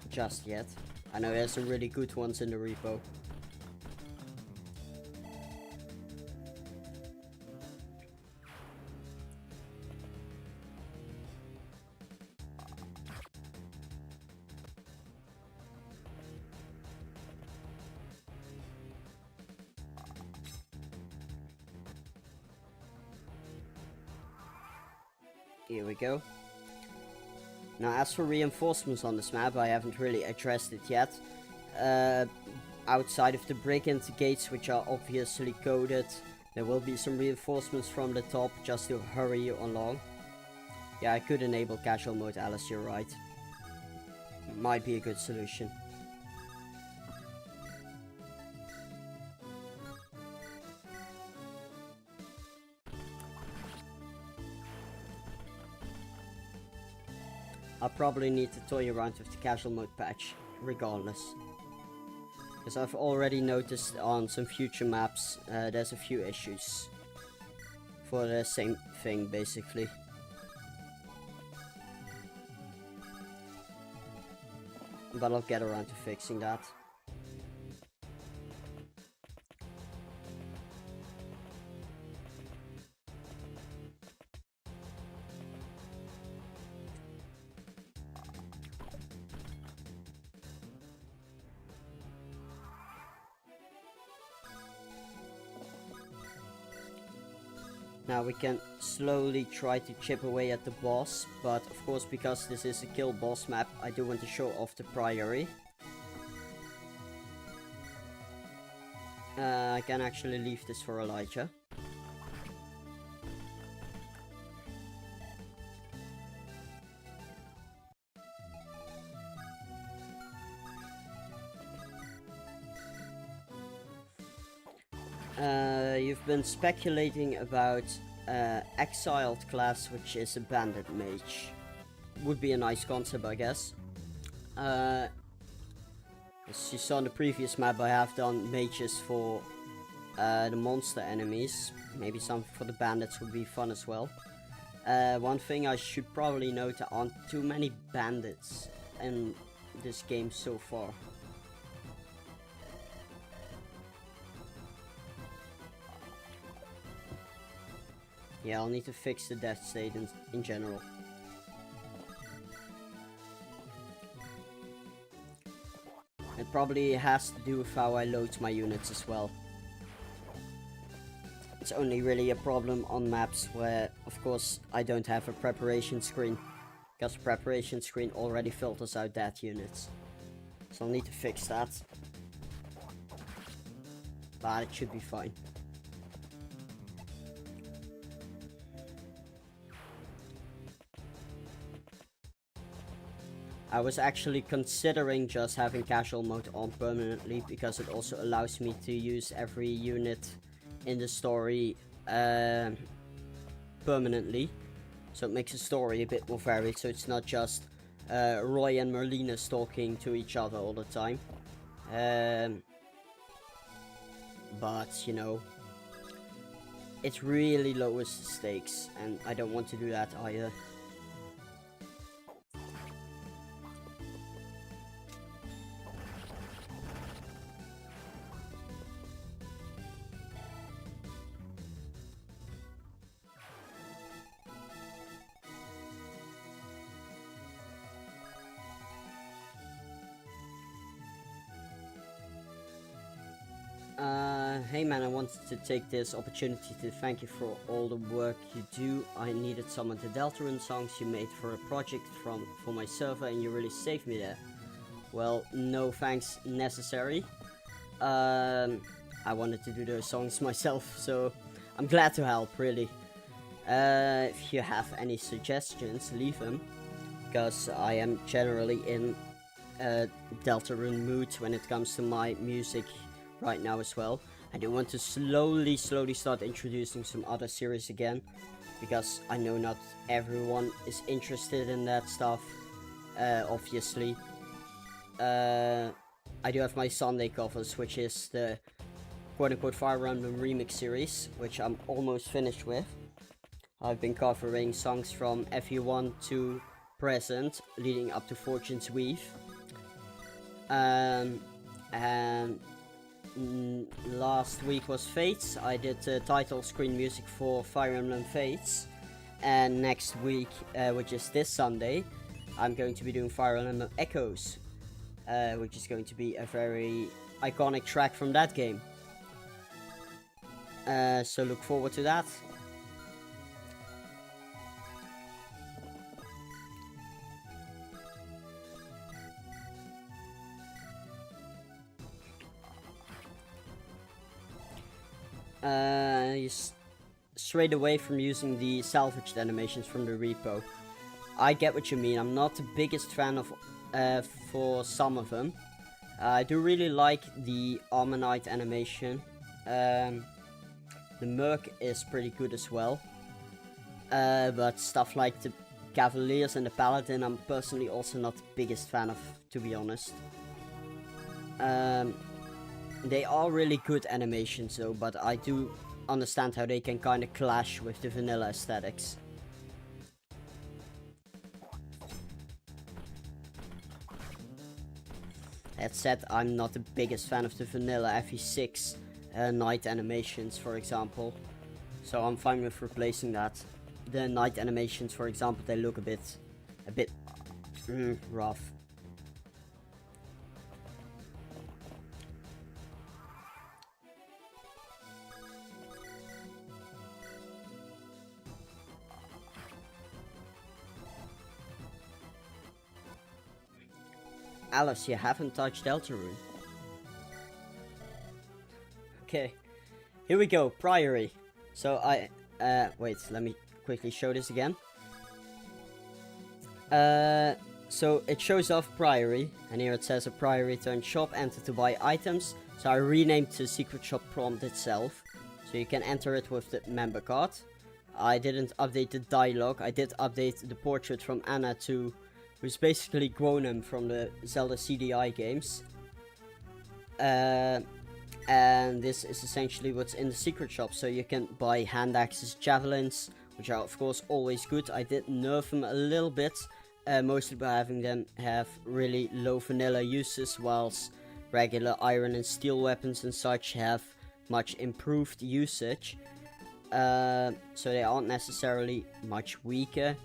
just yet. I know there's some really good ones in the repo. Here we go. Now, as for reinforcements on this map, I haven't really addressed it yet. Outside of the brigand gates, which are obviously coded, there will be some reinforcements from the top just to hurry you along. Yeah, I could enable casual mode, Alice, you're right. Might be a good solution. I'll probably need to toy around with the casual mode patch, regardless. Because I've already noticed on some future maps, there's a few issues. For the same thing, basically. But I'll get around to fixing that. Now we can slowly try to chip away at the boss, but of course, because this is a kill boss map, I do want to show off the priory. I can actually leave this for Elijah. You've been speculating about exiled class, which is a bandit mage. Would be a nice concept, I guess. As you saw in the previous map, I have done mages for the monster enemies. Maybe some for the bandits would be fun as well. One thing I should probably note, there aren't too many bandits in this game so far. Yeah, I'll need to fix the death state in general. It probably has to do with how I load my units as well. It's only really a problem on maps where, of course, I don't have a preparation screen. because the preparation screen already filters out dead units. So I'll need to fix that. But it should be fine. I was actually considering just having casual mode on permanently, because it also allows me to use every unit in the story permanently. So it makes the story a bit more varied, so it's not just Roy and Merlina talking to each other all the time. But, you know, it really lowers the stakes, and I don't want to do that either. Hey man, I wanted to take this opportunity to thank you for all the work you do. I needed some of the Deltarune songs you made for a project for my server, and you really saved me there. Well, no thanks necessary. I wanted to do those songs myself, so I'm glad to help, really. If you have any suggestions, leave them, because I am generally in a Deltarune mood when it comes to my music right now as well. I do want to slowly start introducing some other series again, because I know not everyone is interested in that stuff, obviously. I do have my Sunday covers, which is the quote-unquote Fire Emblem remix series, which I'm almost finished with. I've been covering songs from FE1 to present, leading up to Fortune's Weave. And last week was Fates. I did title screen music for Fire Emblem Fates, and next week, which is this Sunday, I'm going to be doing Fire Emblem Echoes, which is going to be a very iconic track from that game. So look forward to that. Straight away from using the salvaged animations from the repo. I get what you mean. I'm not the biggest fan of for some of them. I do really like the Ammonite animation. The Merc is pretty good as well. But stuff like the Cavaliers and the Paladin, I'm personally also not the biggest fan of, to be honest. They are really good animations though, but I do understand how they can kind of clash with the vanilla aesthetics. That said, I'm not the biggest fan of the vanilla FE6 night animations, for example. So I'm fine with replacing that. The night animations, for example, they look a bit rough. Alice, you haven't touched Deltarune. Okay, here we go, Priory. So wait, let me quickly show this again. So it shows off Priory, and here it says a Priory turn shop, enter to buy items. So I renamed the secret shop prompt itself, so you can enter it with the member card. I didn't update the dialogue. I did update the portrait from Anna to, who's basically Gwonum from the Zelda CDI games. And this is essentially what's in the secret shop. So you can buy hand axes, javelins, which are of course always good. I did nerf them a little bit, mostly by having them have really low vanilla uses, whilst regular iron and steel weapons and such have much improved usage. So they aren't necessarily much weaker.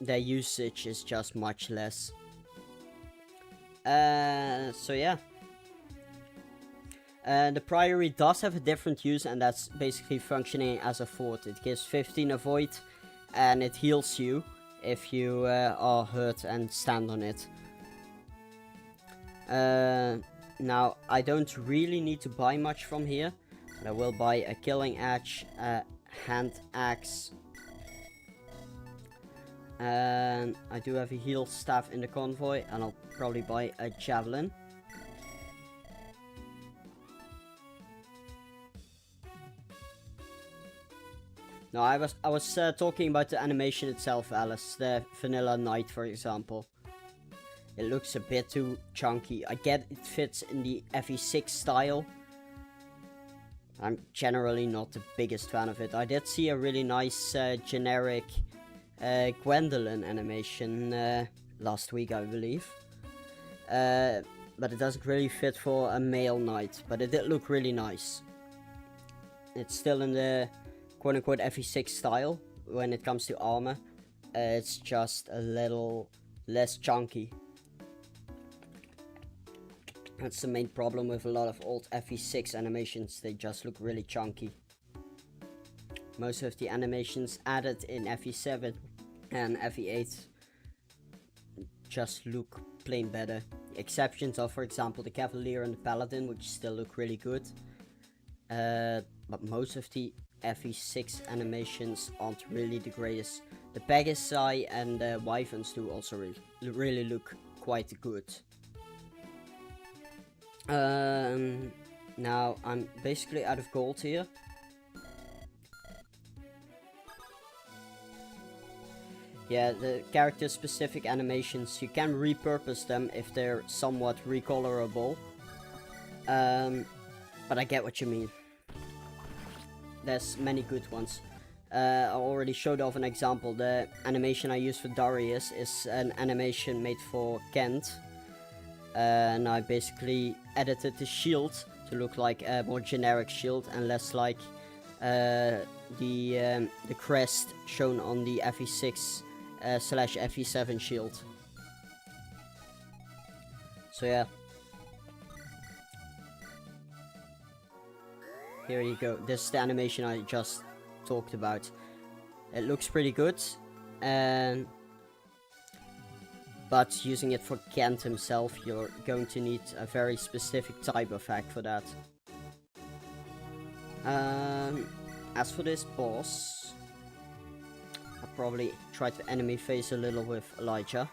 Their usage is just much less. So yeah. The Priory does have a different use, and that's basically functioning as a fort. It gives 15 avoid, and it heals you if you are hurt and stand on it. Now, I don't really need to buy much from here, but I will buy a killing edge, a hand axe, and I do have a heal staff in the convoy, and I'll probably buy a javelin. No, I was talking about the animation itself, Alice. The Vanilla Knight, for example. It looks a bit too chunky. I get it fits in the FE6 style. I'm generally not the biggest fan of it. I did see a really nice generic Gwendolyn animation last week, I believe. But it doesn't really fit for a male knight. But it did look really nice. It's still in the quote-unquote FE6 style when it comes to armor. It's just a little less chunky. That's the main problem with a lot of old FE6 animations. They just look really chunky. Most of the animations added in FE7 and FE8 just look plain better. The exceptions are, for example, the Cavalier and the Paladin, which still look really good. But most of the FE6 animations aren't really the greatest. The Pegasi and the Wyverns do also really look quite good. Now I'm basically out of gold here. Yeah, the character specific animations, you can repurpose them if they're somewhat recolorable. But I get what you mean. There's many good ones. I already showed off an example. The animation I use for Darius is an animation made for Kent. And I basically edited the shield to look like a more generic shield and less like the crest shown on the FE6 slash FE7 shield. So yeah. Here you go. This is the animation I just talked about. It looks pretty good. But using it for Kent himself, you're going to need a very specific type of hack for that. As for this boss, I'll probably try to enemy phase a little with Elijah.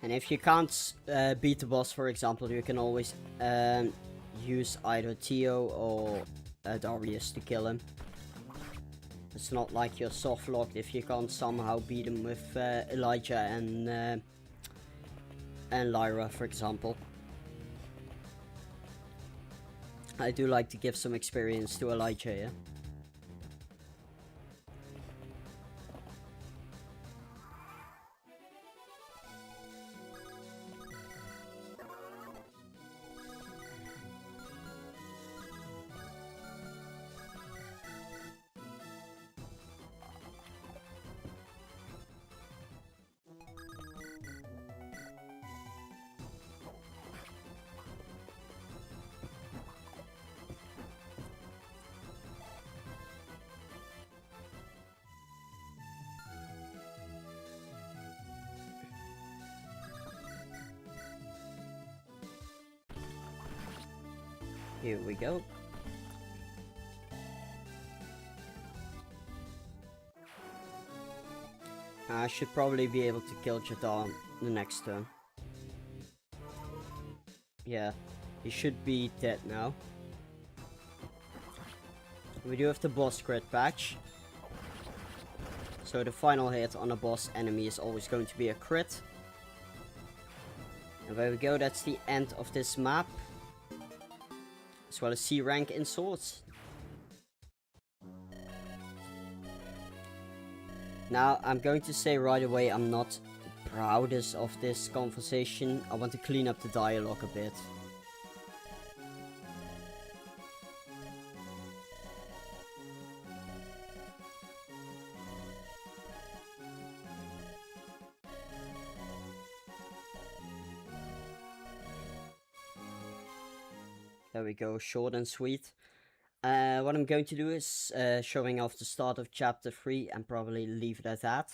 And if you can't beat the boss, for example, you can always use either Theo or Darius to kill him. It's not like you're soft locked if you can't somehow beat him with Elijah and Lyra, for example. I do like to give some experience to Elijah, yeah. Here we go. I should probably be able to kill Jadar the next turn. Yeah, he should be dead now. We do have the boss crit patch. So the final hit on a boss enemy is always going to be a crit. And there we go, that's the end of this map. As well as C rank in swords. Now, I'm going to say right away, I'm not the proudest of this conversation. I want to clean up the dialogue a bit. There we go, short and sweet. What I'm going to do is showing off the start of chapter 3 and probably leave it at that.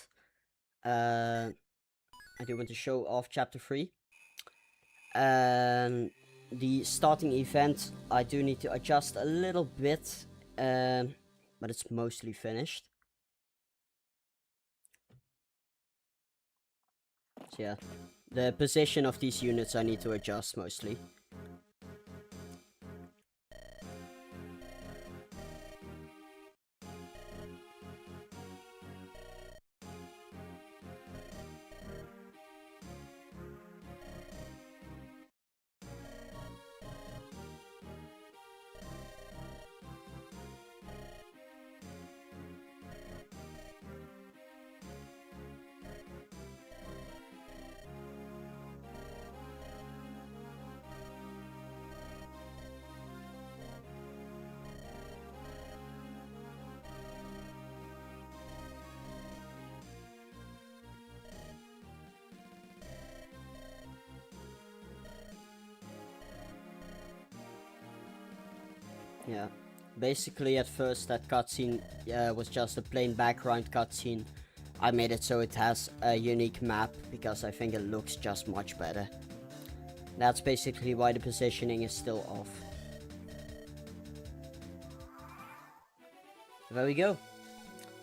I do want to show off chapter 3. The starting event, I do need to adjust a little bit, but it's mostly finished. So yeah, the position of these units I need to adjust mostly. Yeah, basically at first that cutscene was just a plain background cutscene. I made it so it has a unique map because I think it looks just much better. That's basically why the positioning is still off. There we go.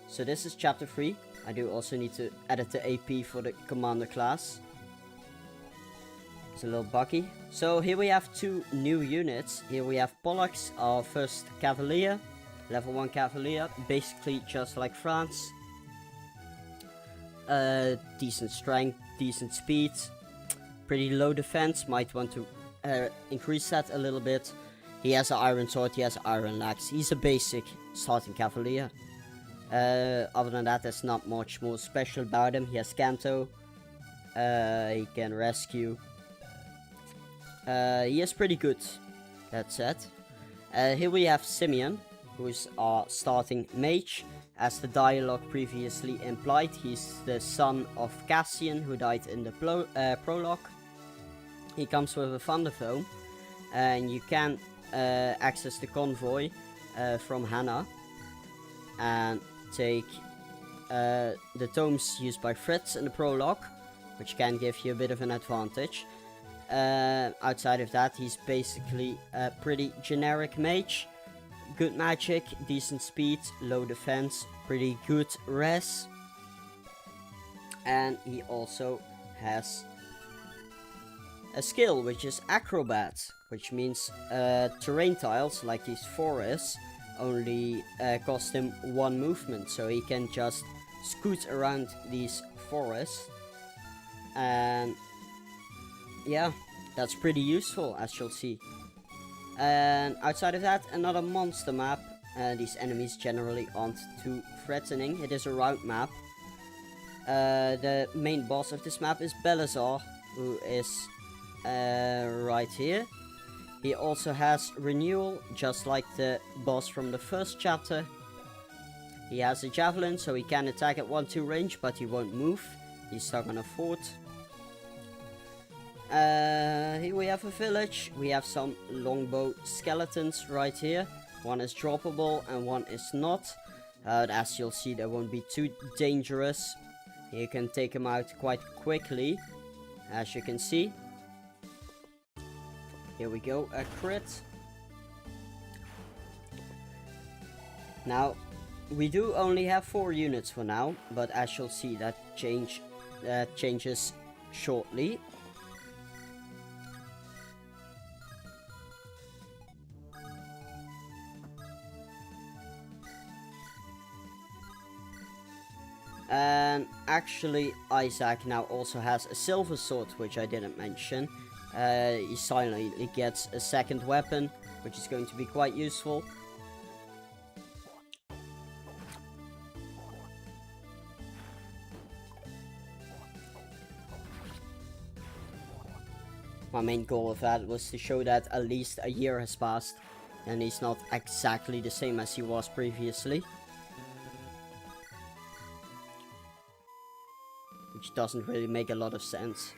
So this is chapter 3. I do also need to edit the AP for the commander class. It's a little buggy. So here we have two new units. Here we have Pollux, our first Cavalier. Level 1 Cavalier. Basically just like France. Decent strength, decent speed. Pretty low defense. Might want to increase that a little bit. He has an iron sword, he has iron legs. He's a basic starting Cavalier. Other than that, there's not much more special about him. He has Canto. He can rescue. He is pretty good, that said. Here we have Simeon, who is our starting mage. As the dialogue previously implied, he's the son of Cassian, who died in the prologue. He comes with a Thunderphone, and you can access the convoy from Hannah and take the tomes used by Fritz in the prologue, which can give you a bit of an advantage. Outside of that, he's basically a pretty generic mage. Good magic, decent speed, low defense, pretty good res. And he also has a skill, which is Acrobat, which means terrain tiles, like these forests, only cost him 1 movement, so he can just scoot around these forests. And yeah, that's pretty useful, as you'll see. And outside of that, another monster map. These enemies generally aren't too threatening. It is a round map. The main boss of this map is Belisar, who is right here. He also has renewal, just like the boss from the first chapter. He has a javelin, so he can attack at 1-2 range, but he won't move. He's stuck on a fort. Here we have a village. We have some longbow skeletons right here. One is droppable and one is not. As you'll see, they won't be too dangerous. You can take them out quite quickly, as you can see. Here we go, a crit. Now, we do only have 4 units for now, but as you'll see, that changes shortly. And actually, Isaac now also has a silver sword, which I didn't mention. He silently gets a second weapon, which is going to be quite useful. My main goal of that was to show that at least a year has passed, and he's not exactly the same as he was previously. Which doesn't really make a lot of sense.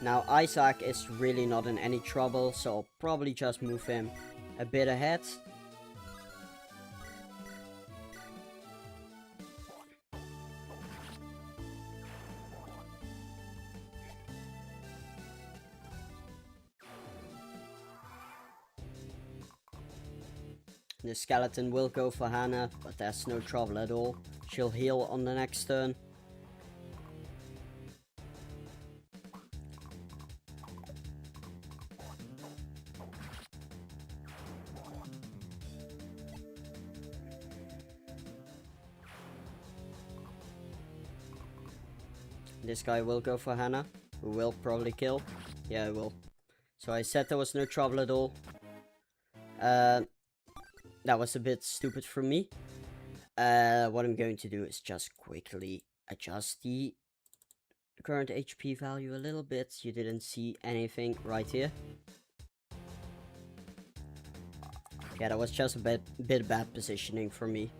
Now Isaac is really not in any trouble, so I'll probably just move him a bit ahead. The skeleton will go for Hannah, but that's no trouble at all. She'll heal on the next turn. This guy will go for Hannah, who will probably kill. Yeah, I will. So I said there was no trouble at all. That was a bit stupid from me. What I'm going to do is just quickly adjust the current HP value a little bit. You didn't see anything right here. Yeah, that was just a bit bad positioning for me.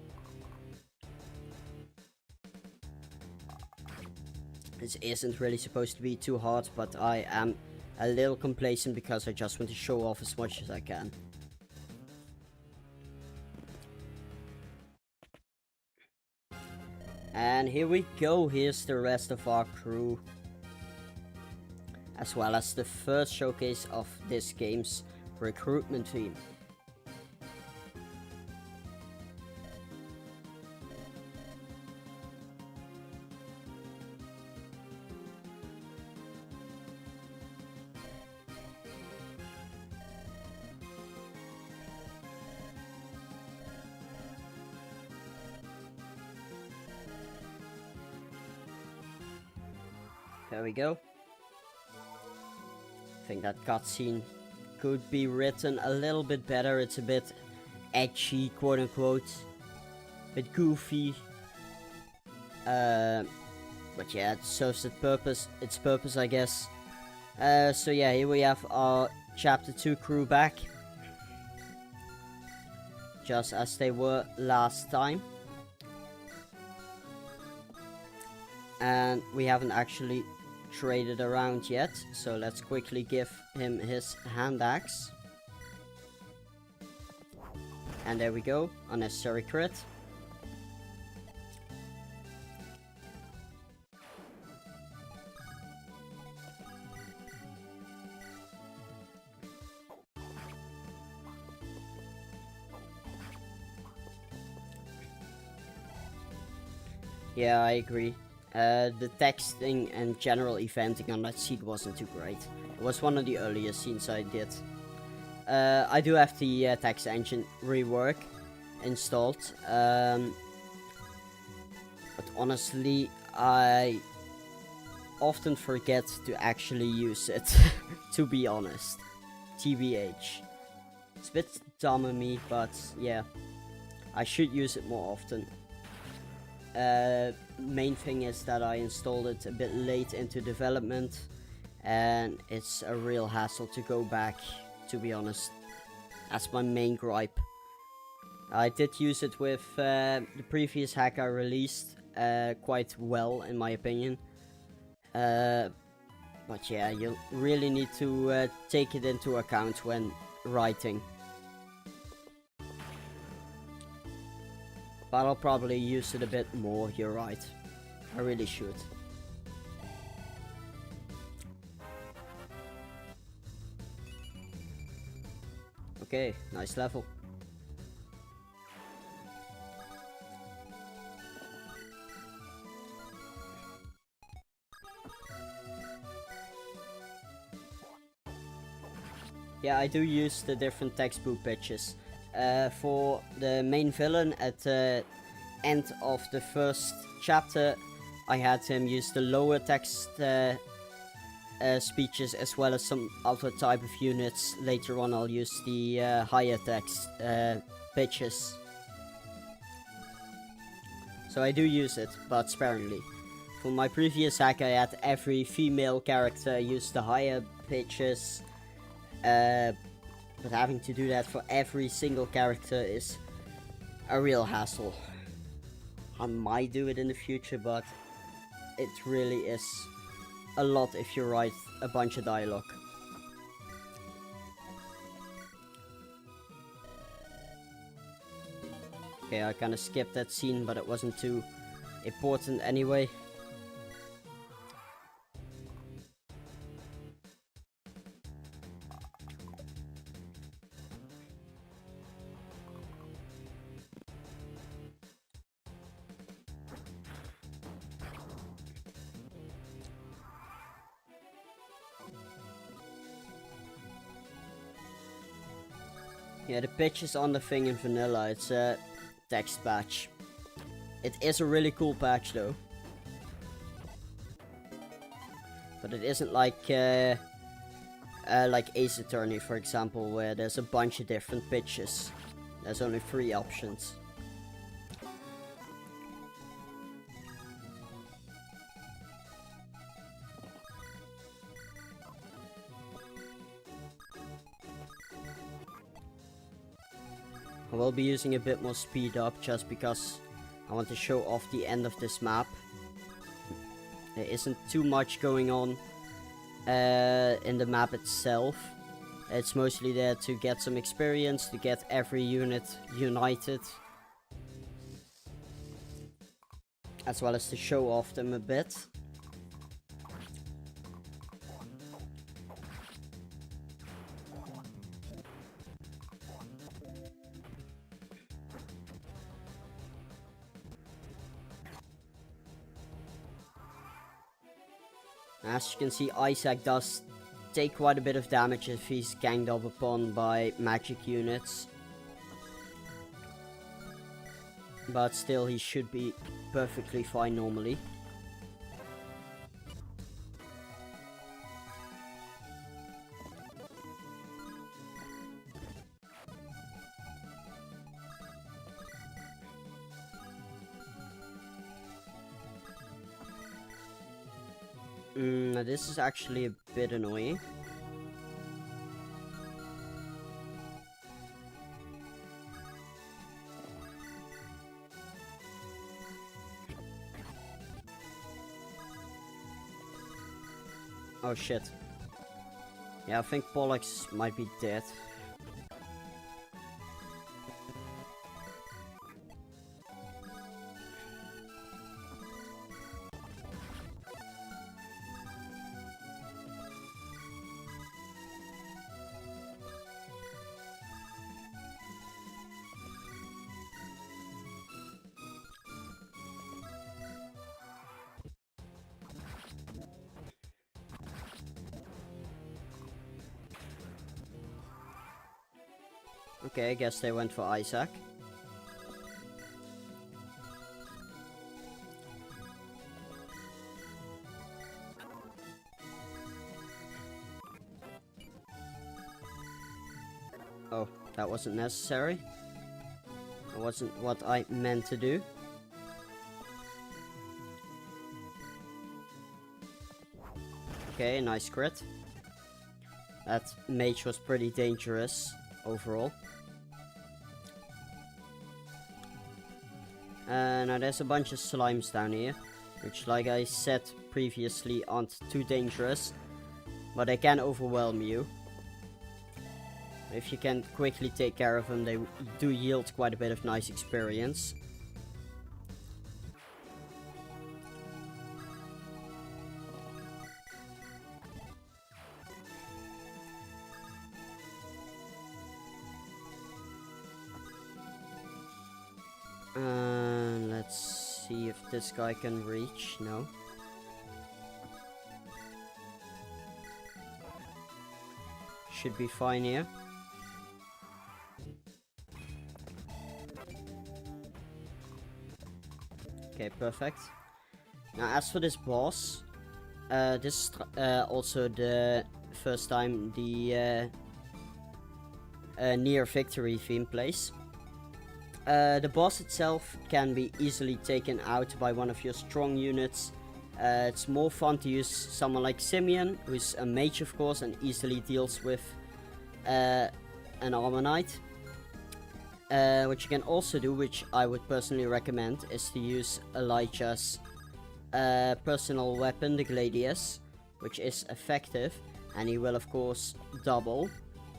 This isn't really supposed to be too hard, but I am a little complacent because I just want to show off as much as I can. And here we go, here's the rest of our crew. As well as the first showcase of this game's recruitment team. There we go. I think that cutscene could be written a little bit better. It's a bit edgy, quote unquote. A bit goofy. But yeah, it serves its purpose, I guess. So yeah, here we have our Chapter 2 crew back. Just as they were last time. And we haven't actually traded around yet, so let's quickly give him his hand axe. And there we go, unnecessary crit. Yeah, I agree. The texting and general eventing on that scene wasn't too great. It was one of the earlier scenes I did. I do have the text engine rework installed. But honestly, I often forget to actually use it, to be honest. TBH. It's a bit dumb of me, but yeah. I should use it more often. Main thing is that I installed it a bit late into development, and it's a real hassle to go back, to be honest. That's my main gripe. I did use it with the previous hack I released quite well, in my opinion. But yeah, you really need to take it into account when writing. But I'll probably use it a bit more, you're right. I really should. Okay, nice level. Yeah, I do use the different textbook pitches. For the main villain at the end of the first chapter, I had him use the lower text speeches as well as some other type of units. Later on I'll use the higher text pitches. So I do use it, but sparingly. For my previous hack I had every female character use the higher pitches. But having to do that for every single character is a real hassle. I might do it in the future, but it really is a lot if you write a bunch of dialogue. Okay, I kind of skipped that scene, but it wasn't too important anyway. Yeah, the pitch is on the thing in vanilla. It's a text patch. It is a really cool patch though. But it isn't like Ace Attorney, for example, where there's a bunch of different pitches. There's only 3 options. I will be using a bit more speed up just because I want to show off the end of this map. There isn't too much going on in the map itself. It's mostly there to get some experience, to get every unit united, as well as to show off them a bit. As you can see, Isaac does take quite a bit of damage if he's ganged up upon by magic units. But still, he should be perfectly fine normally. This is actually a bit annoying. Oh shit. Yeah, I think Pollux might be dead. Okay, I guess they went for Isaac. Oh, that wasn't necessary. That wasn't what I meant to do. Okay, nice crit. That mage was pretty dangerous overall. Now there's a bunch of slimes down here, which, like I said previously, aren't too dangerous, but they can overwhelm you. If you can quickly take care of them, they do yield quite a bit of nice experience. Let's see if this guy can reach. No. Should be fine here. Okay, perfect. Now, as for this boss, this is also the first time the near victory theme plays. The boss itself can be easily taken out by one of your strong units. It's more fun to use someone like Simeon, who's a mage of course, and easily deals with an armor knight. What you can also do, which I would personally recommend, is to use Elijah's personal weapon, the Gladius, which is effective, and he will of course double,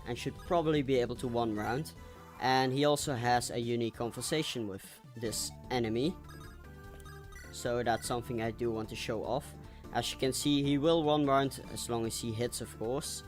and should probably be able to one round. And he also has a unique conversation with this enemy, so that's something I do want to show off. As you can see, he will one round as long as he hits, of course.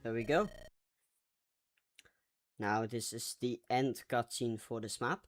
There we go. Now this is the end cutscene for this map.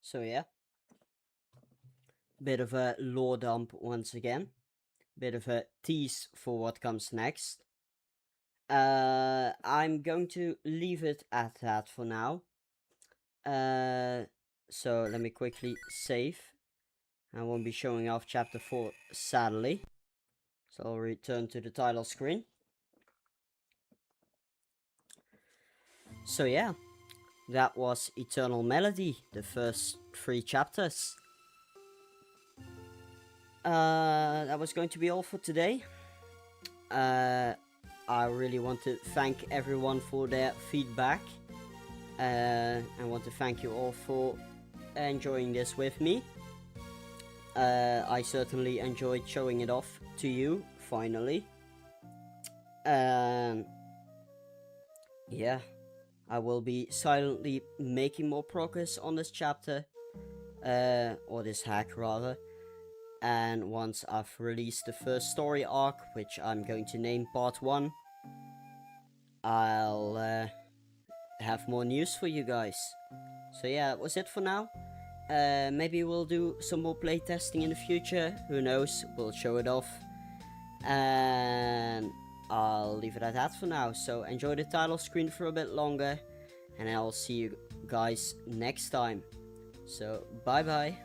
So yeah, bit of a lore dump once again, bit of a tease for what comes next. I'm going to leave it at that for now. So let me quickly save. I won't be showing off chapter 4, sadly. So I'll return to the title screen. So yeah, that was Eternal Melody, the first 3 chapters. That was going to be all for today. I really want to thank everyone for their feedback. I want to thank you all for enjoying this with me. I certainly enjoyed showing it off to you, finally. Yeah, I will be silently making more progress on this chapter, or this hack rather. And once I've released the first story arc, which I'm going to name Part 1, I'll have more news for you guys. So yeah, that was it for now. Maybe we'll do some more playtesting in the future, who knows, we'll show it off. And I'll leave it at that for now, so enjoy the title screen for a bit longer, and I'll see you guys next time. So, bye bye.